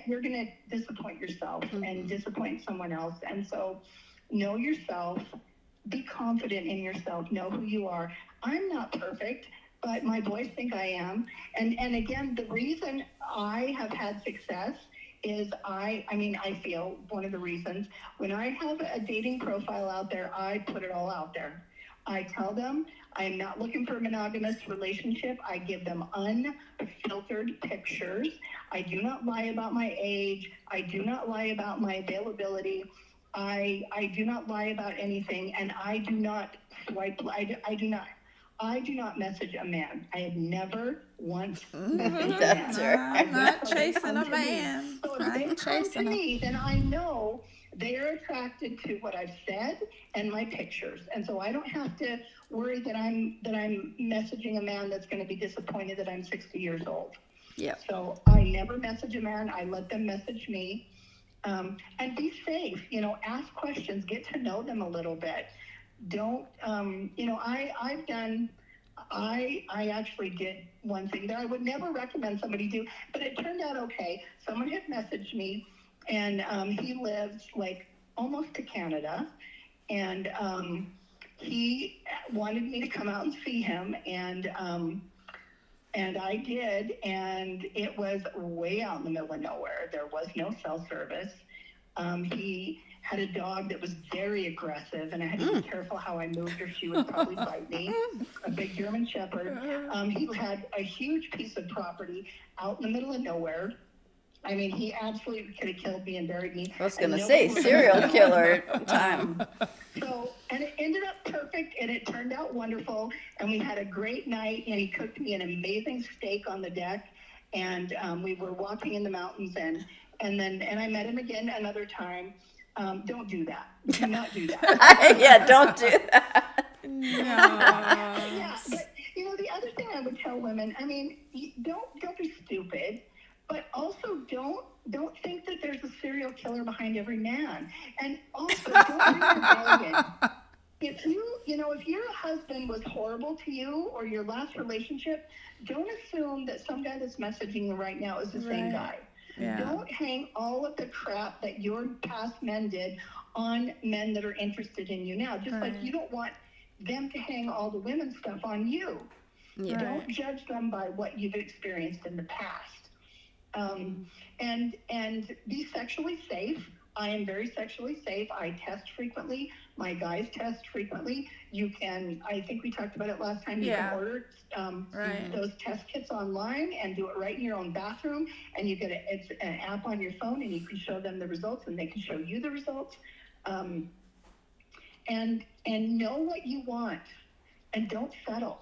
disappoint yourself and disappoint someone else. And so, know yourself. Be confident in yourself. Know who you are. I'm not perfect, but my boys think I am. And again, the reason I have had success is I feel one of the reasons, when I have a dating profile out there, I put it all out there. I tell them I'm not looking for a monogamous relationship. I give them unfiltered pictures. I do not lie about my age. I do not lie about my availability. I do not lie about anything, and I do not swipe. I do not message a man. I have never once messaged a That's man. right. I'm not So they chasing come a to me. man. So if I they ain't come to chasing me, then I know they're attracted to what I've said and my pictures. And so I don't have to worry that I'm messaging a man that's going to be disappointed that I'm 60 years old. Yeah. So I never message a man. I let them message me. And be safe, ask questions, get to know them a little bit. Don't, I actually did one thing that I would never recommend somebody do, but it turned out okay. Someone had messaged me, and he lives like almost to Canada, and he wanted me to come out and see him, and I did, and it was way out in the middle of nowhere. There was no cell service. He had a dog that was very aggressive, and I had to be careful how I moved her. She would probably bite me. A big German Shepherd. He had a huge piece of property out in the middle of nowhere. I mean, he absolutely could have killed me and buried me. I was going to say serial killer time. So, and it ended up perfect, and it turned out wonderful, and we had a great night, and he cooked me an amazing steak on the deck, and we were walking in the mountains, and I met him again another time. Don't do that. Do not do that. Yeah, don't do that. No. Yeah, but the other thing I would tell women, I mean, don't be stupid, but also don't think that there's a serial killer behind every man. And also don't be rebellion. If if your husband was horrible to you, or your last relationship, don't assume that some guy that's messaging you right now is the same guy. Yeah. Don't hang all of the crap that your past men did on men that are interested in you now. Just like you don't want them to hang all the women stuff on you. Yeah. Don't judge them by what you've experienced in the past. And be sexually safe. I am very sexually safe. I test frequently. My guys test frequently. You can, I think we talked about it last time, you can order those test kits online and do it right in your own bathroom. And you get it's an app on your phone, and you can show them the results, and they can show you the results. And know what you want, and don't settle.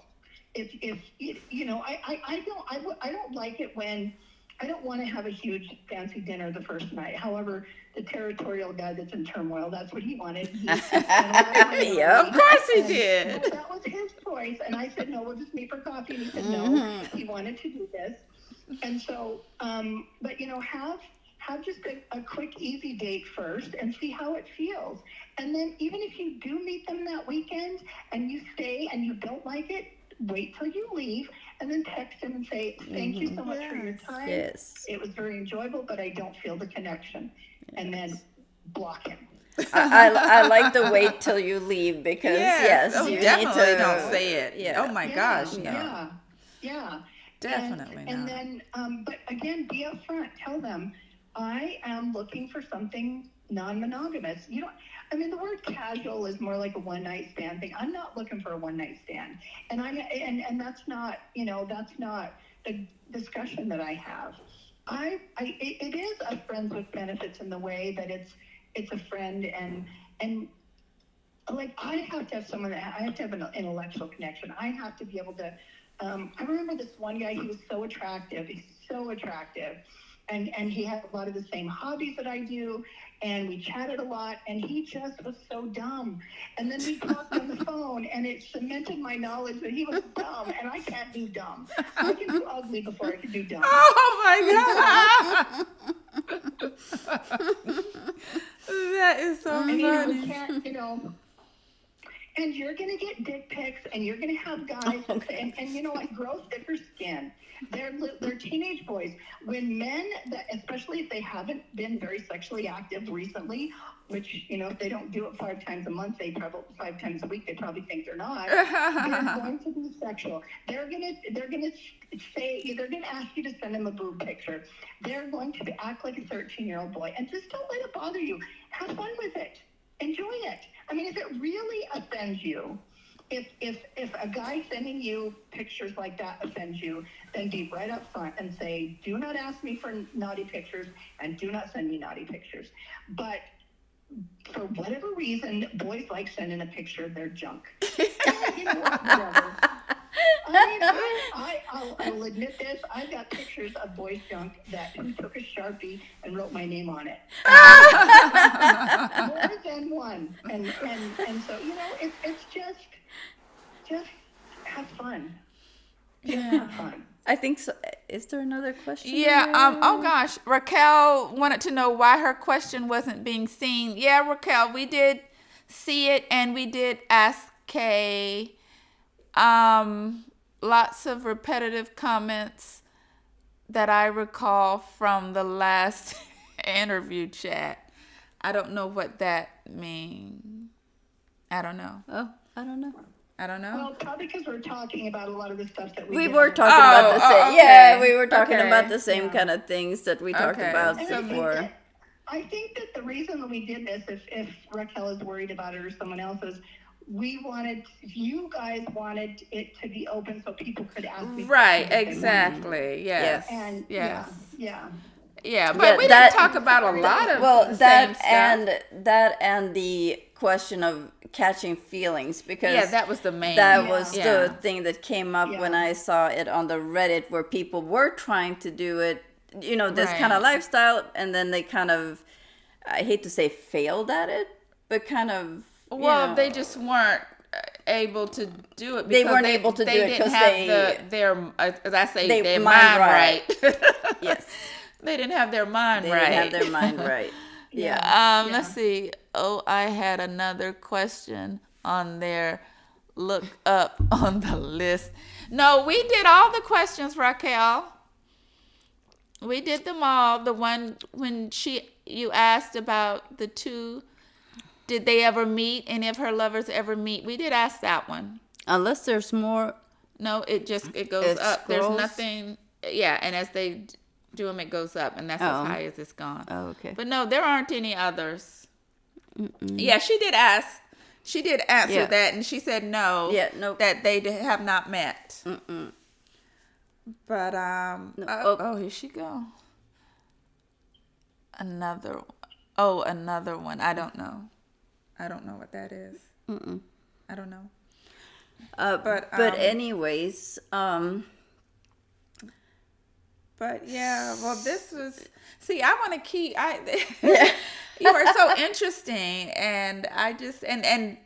If you know, I don't like it when I don't want to have a huge fancy dinner the first night. However, the territorial guy that's in turmoil, that's what he wanted. Yeah, of course he did. But that was his choice, and I said no, we'll just meet for coffee. And he said no, he wanted to do this, and so but you know, have just a quick, easy date first and see how it feels. And then even if you do meet them that weekend and you stay and you don't like it, wait till you leave and then text him and say, thank you so much for your time. Yes. It was very enjoyable, but I don't feel the connection. And then block him. I like the wait till you leave because you definitely need to, don't say it. Yeah. Oh my gosh, no. Yeah. Definitely and not. then, but again, be upfront. Tell them, I am looking for something non-monogamous. You know, I mean, the word casual is more like a one-night stand thing. I'm not looking for a one-night stand, and that's not, you know, that's not the discussion that I have. It is a friends with benefits in the way that it's a friend and like I have to have someone that I have to have an intellectual connection. I have to be able to. I remember this one guy. He was so attractive. He's so attractive. And he had a lot of the same hobbies that I do, and we chatted a lot, and he just was so dumb. And then we talked on the phone, and it cemented my knowledge that he was dumb, and I can't do dumb. I can do ugly before I can do dumb. Oh my God. That is so funny. You can't, you know. And you're going to get dick pics, and you're going to have guys, and you know what, grow thicker skin. They're teenage boys. When men, especially if they haven't been very sexually active recently, which, you know, if they don't do it 5 times a month, 5 times a week, they probably think they're not. They're going to be sexual. They're gonna say, they're gonna ask you to send them a boob picture. They're going to act like a 13-year-old boy, and just don't let it bother you. Have fun with it. Enjoy it. I mean, if it really offends you, if a guy sending you pictures like that offends you, then be right up front and say, do not ask me for naughty pictures and do not send me naughty pictures. But for whatever reason, boys like sending a picture of their junk. And you know what? Whatever. I mean, I'll admit this. I've got pictures of boys' junk who took a Sharpie and wrote my name on it. More than one. And so, you know, it's just have fun. Just have fun. I think so. Is there another question? Yeah. Oh gosh, Raquel wanted to know why her question wasn't being seen. Yeah, Raquel, we did see it, and we did ask Kay. Lots of repetitive comments that I recall from the last interview chat. I don't know what that means. I don't know. Oh, I don't know. Well, probably because we're talking about a lot of the stuff that we were talking about the same. Okay. Yeah, we were talking about the same kind of things that we talked about and before. I think that the reason that we did this, if Raquel is worried about it or someone else is, you guys wanted it to be open so people could ask me. Right, exactly. Yes. And yes. Yeah, but we didn't talk about a lot of that and the question of catching feelings, because that was the main. That was the thing that came up when I saw it on the Reddit, where people were trying to do it, you know, this kind of lifestyle, and then they kind of, I hate to say failed at it, but kind of. Well, they just weren't able to do it. They weren't able to do it because they didn't have their mind right. Yes. They didn't have their mind right. They didn't have their mind right. Yeah. Let's see. Oh, I had another question on there. Look up on the list. No, we did all the questions, Raquel. We did them all. The one when you asked about the two, did they ever meet? Any of her lovers ever meet? We did ask that one. Unless there's more. No, it goes It up. There's scrolls? nothing. Yeah, and as they do them, it goes up, and that's as high as it's gone. Oh, okay. But no, there aren't any others. Yeah, she did ask. She did answer that, and she said no. Yeah, nope. That they have not met. Mm-mm. But No. here she go. Another one. I don't know. I don't know what that is. Mm-mm. I don't know. But anyways, But yeah, well, this was. See, I want to keep. You are so interesting, and I just and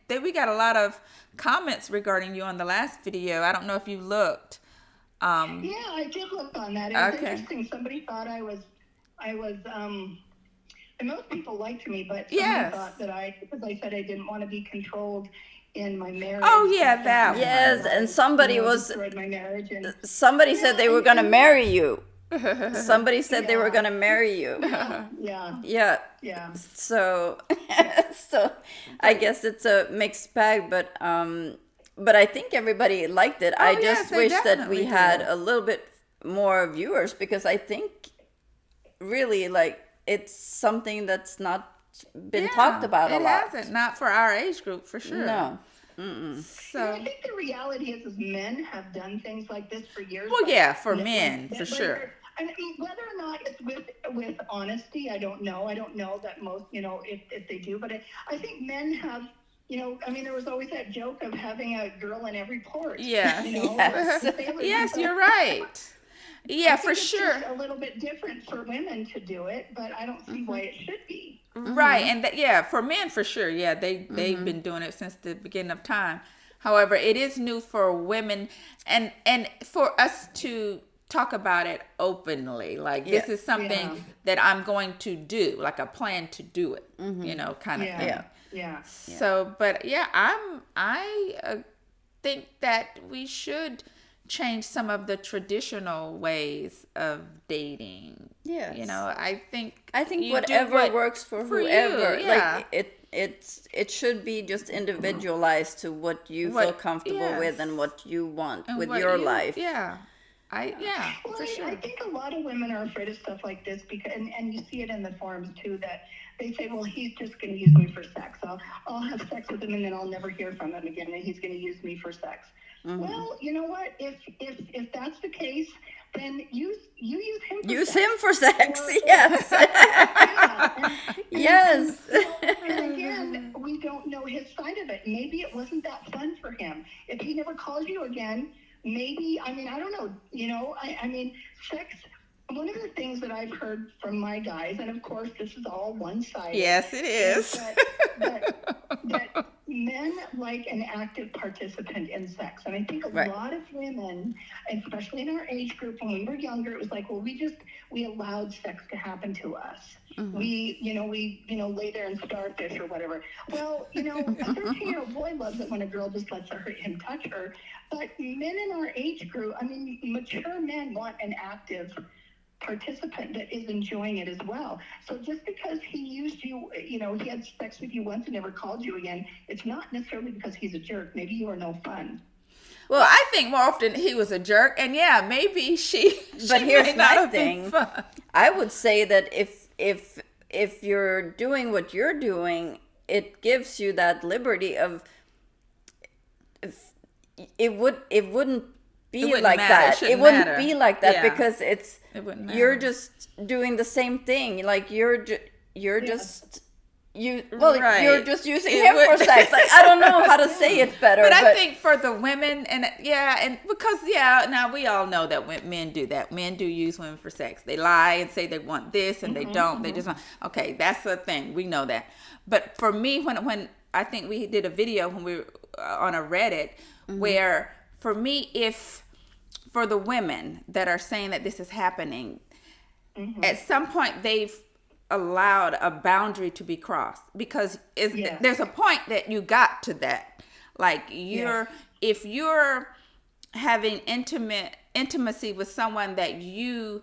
then we got a lot of comments regarding you on the last video. I don't know if you looked. Yeah, I did look on that. It was Okay. interesting. Somebody thought I was, and most people liked me, but someone Yes. thought that because I said I didn't want to be controlled in my marriage. Oh, yeah, that one. yes, and somebody destroyed my marriage, and somebody said they were gonna marry you. Somebody said they were gonna marry you. yeah, Yeah. yeah. So, so I guess it's a mixed bag, but I think everybody liked it. I yes, just they wish that definitely we had did. a little bit more viewers, because I think really like it's something that's not been talked about a lot. It hasn't, not for our age group, for sure. No. So, I think the reality is men have done things like this for years. well, but- yeah, for but- men, but for whether- sure. I mean, whether or not it's with honesty, I don't know. I don't know that most, if they do, but I think men have, I mean, there was always that joke of having a girl in every port. Yes. Yes. Yes, you're right. Yeah, I for think it's sure. just a little bit different for women to do it, but I don't see why it should be. Right, and for men, for sure. Yeah, they've been doing it since the beginning of time. However, it is new for women, and for us to talk about it openly. Like, this is something that I'm going to do, like a plan to do it, kind of Yeah. thing. Yeah. So, but yeah, I think that we should change some of the traditional ways of dating. Yes. I think I think you do whatever what- works for for you, whoever. yeah. Like it should be just individualized to what you feel comfortable with and what you want and with what your you- life. Yeah. Well, For sure. I think a lot of women are afraid of stuff like this because, and you see it in the forums too, that they say, well, he's just going to use me for sex. I'll have sex with him and then I'll never hear from him again, and he's going to use me for sex. Well, you know what? If that's the case, then you use him. For Use sex. him for sex. Or- Yes. Yeah, Yes. And again, we don't know his side of it. Maybe it wasn't that fun for him. If he never calls you again, maybe, I mean, I don't know, I mean, sex, one of the things that I've heard from my guys, and of course this is all one-sided. Yes, it is. That men like an active participant in sex. And I think a Right. lot of women, especially in our age group, when we were younger, it was like, well, we allowed sex to happen to us. We lay there and starfish or whatever. Well, a 13-year-old boy loves it when a girl just lets him touch her. But men in our age group, I mean, mature men want an active participant that is enjoying it as well. So just because he used you, he had sex with you once and never called you again, it's not necessarily because he's a jerk. Maybe you are no fun. Well, I think more often he was a jerk, and yeah, maybe she. But she here's may not my have been thing. fun. I would say that if you're doing what you're doing, it gives you that liberty of it wouldn't be wouldn't like matter. It that. It shouldn't wouldn't matter. be like that Yeah. because It wouldn't you're matter. just doing the same thing. Like you're Yeah. just you're Right. just using It him would- for sex. Like I don't know how to say it better, But I think for the women, and because now we all know that men do that. Men do use women for sex. They lie and say they want this and they don't. They just want, okay, that's the thing. We know that. But for me, when I think we did a video when we were on a Reddit where for me, if for the women that are saying that this is happening, at some point they've allowed a boundary to be crossed because there's a point that you got to that. Like if you're having intimacy with someone that you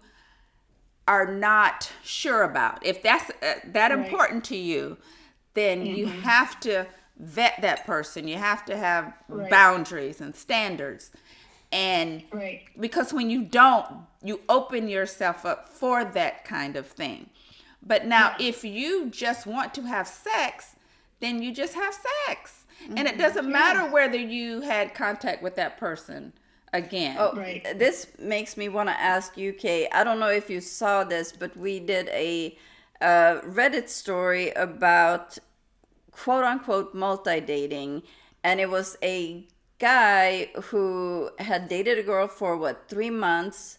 are not sure about. If that's that Right. important to you, then you have to vet that person. You have to have Right. boundaries and standards. And Right. because when you don't, you open yourself up for that kind of thing. But now, if you just want to have sex, then you just have sex. And it doesn't matter whether you had contact with that person again. Oh, Right. this makes me want to ask you, Kay. I don't know if you saw this, but we did a Reddit story about quote unquote multi dating, and it was a guy who had dated a girl for 3 months,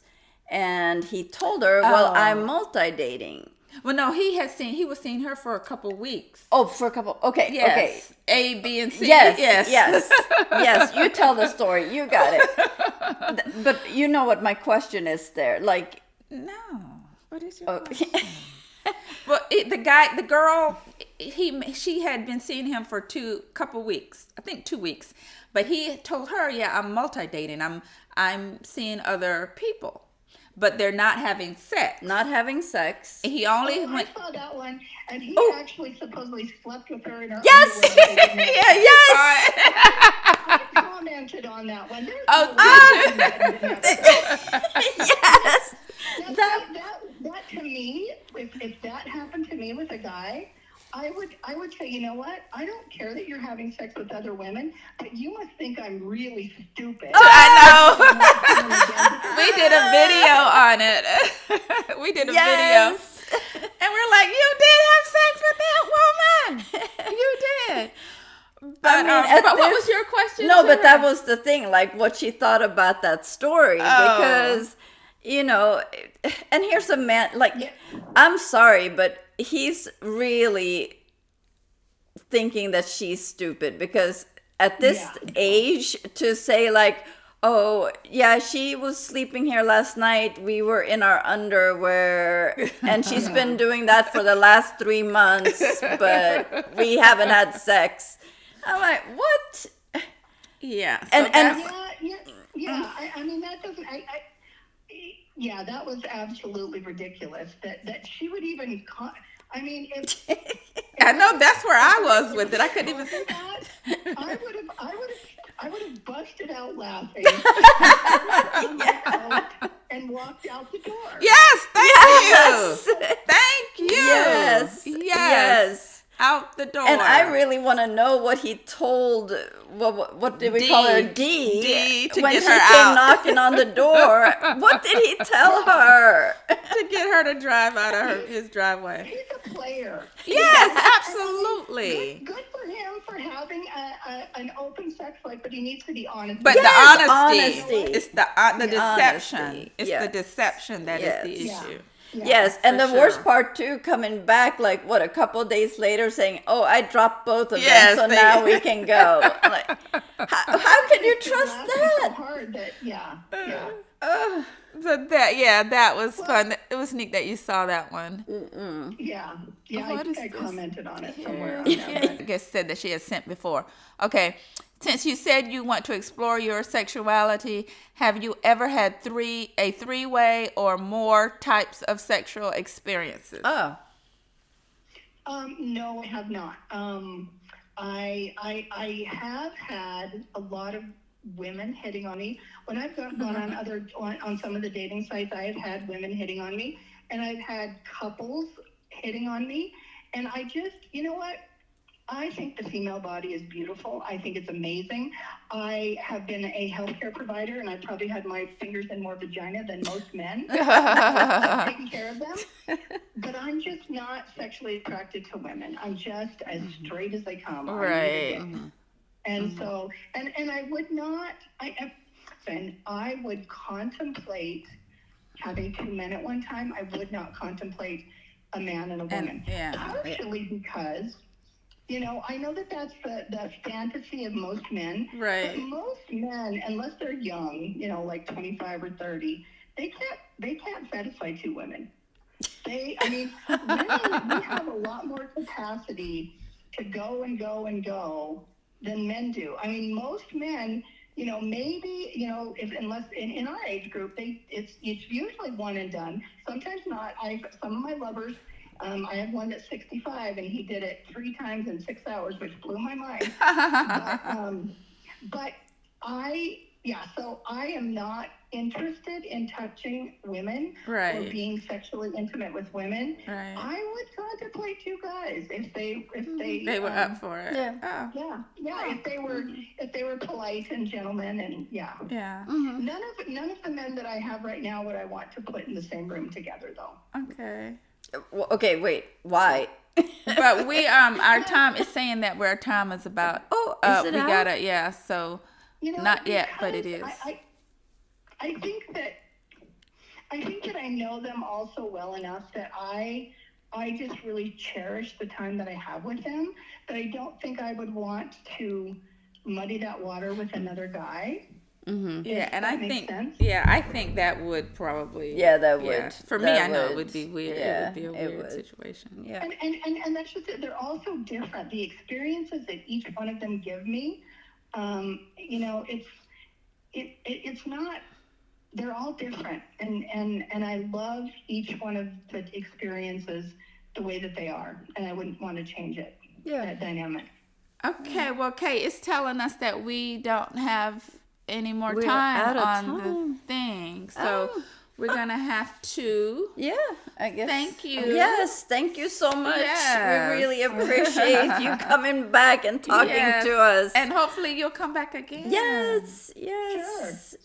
and he told her, "Well, I'm multi dating." Well, no, he was seeing her for a couple weeks. Oh, for a couple. Okay, Yes. okay. A, B, and C. Yes, Yes. yes, yes. You tell the story. You got it. But you know what my question is there. Like, No. What is your oh, question? Well, the girl, she had been seeing him for couple weeks. I think 2 weeks. But he told her, "Yeah, I'm multi-dating. I'm seeing other people, but they're not having sex." not having sex. He only I went. saw that one, and he Oh. actually supposedly slept with her in her Yes! underwear. Yes! I commented on that one. There's Oh, no did way Yes. that to me, if that happened to me with a guy, I would say, you know what? I don't care that you're having sex with other women, but you must think I'm really stupid. I know. We did a video on it. We did a video. Yes. And we're like, "You did have sex with that woman. You did." But, I mean, at but what this- was your question? No, to but her? that was the thing, like what she thought about that story. Oh. Because, you know, and here's a man, like, Yeah. I'm sorry, but he's really thinking that she's stupid, because at this Yeah. age to say, like, "Oh, yeah, she was sleeping here last night. We were in our underwear, and she's been doing that for the last 3 months, but we haven't had sex." I'm like, what? Yeah. So And- that's- Yeah. I mean, that doesn't. Yeah, that was absolutely ridiculous. That she would even. I mean, if I know that's where I was with it. I couldn't even. I would have busted out laughing and walked out the door. Yes, thank Yes. you. Thank you. Yes. Yes. Yes. Out the door. And I really want to know what he told. What did we call her? D, to when get she her came out. knocking on the door. What did he tell her? to get her to drive out of his driveway. He's a player. Yes, absolutely. Good for him for having an open sex life, but he needs to be honest. But Yes, the honesty, honesty. it's the deception. Honesty, It's yes. the deception that is the Yes. issue. Yeah. Yes, and for the worst sure. part too, coming back like a couple days later, saying, "Oh, I dropped both of Yes, them, so they- now we can go." I'm like, how can you trust Laughing so that? hard that yeah. Ugh. But that was fun. It was neat that you saw that one. Yeah, I What think is I this? commented on it somewhere. I guess said that she had sent before. Okay, since you said you want to explore your sexuality, have you ever had a three-way or more types of sexual experiences? Oh, No, I have not. I have had a lot of women hitting on me when I've gone on some of the dating sites. I have had women hitting on me, and I've had couples hitting on me, and I just, you know what? I think the female body is beautiful. I think it's amazing. I have been a healthcare provider, and I probably had my fingers in more vagina than most men. Taking care of them. But I'm just not sexually attracted to women. I'm just as straight as they come. Right. And so, and I would not, I would contemplate having two men at one time. I would not contemplate a man and a woman. Partially because, you know, I know that that's the fantasy of most men. Right. But most men, unless they're young, you know, like 25 or 30, they can't satisfy two women. Women, we have a lot more capacity to go and go and go than men do. I mean, most men maybe, if unless in our age group, it's usually one and done. Sometimes not. Some of my lovers, I have one that's 65 and he did it 3 times in 6 hours, which blew my mind. But so I am not interested in touching women or being sexually intimate with women. Right. I would contemplate 2 guys if they were up for it. Yeah. Oh. Yeah. If they were polite and gentlemen and Yeah. Mm-hmm. None of the men that I have right now would I want to put in the same room together though. Okay. Well, okay, wait. Why? But we our time is saying that our time is about. Oh, is it we out? gotta so not yet, but it is. I think that I know them all so well enough that I just really cherish the time that I have with them. That I don't think I would want to muddy that water with another guy. Mm-hmm. Yeah, and I think sense. I think that would probably that would. For me, that I know would. it would be weird. Yeah, it would be a weird would. situation. Yeah. And that's just it. They're all so different. The experiences that each one of them give me, it's not. They're all different, and I love each one of the experiences the way that they are, and I wouldn't want to change it. Yeah. That dynamic. Okay, well, Kate is telling us that we don't have any more We're time out of on time. the thing, so we're gonna have to. Yeah, I guess. Thank you. Yes, thank you so much. Yes. We really appreciate you coming back and talking Yes. to us. And hopefully you'll come back again. yes.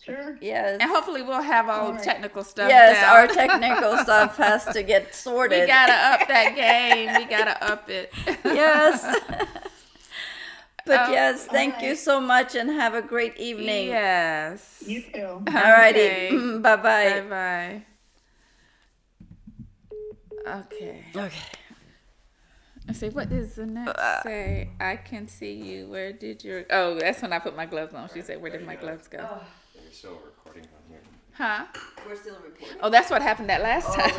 Sure. Yes. And hopefully we'll have all the right. technical stuff. Yes, down. our technical stuff has to get sorted. We gotta up that game. We gotta up it. Yes. But Oh, yes, thank you right. so much and have a great evening. Yes. You too. Alrighty. Okay. Bye-bye. Bye. Okay. Okay. Let's see, what does the next say? I can see you. Where did your... Oh, that's when I put my gloves on. She said, where did my gloves go? You're still recording on here. Huh? We're still recording. Oh, that's what happened that last time.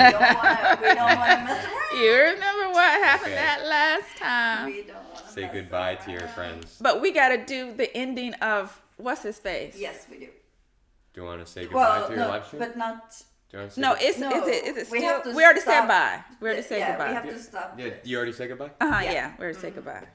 We don't want to mess around. You remember what happened Okay. that last time? We don't want to Say goodbye to your friends. But we got to do the ending of what's his face? Yes, we do. Do you want to say goodbye Well, to your no, live stream? but not... Do you want to say No, goodbye? is No, it we still? have to We already said stop. bye. We already said Yeah, goodbye. we have to stop Yeah, this. you already said goodbye? Uh-huh, Yeah. yeah. We already said goodbye.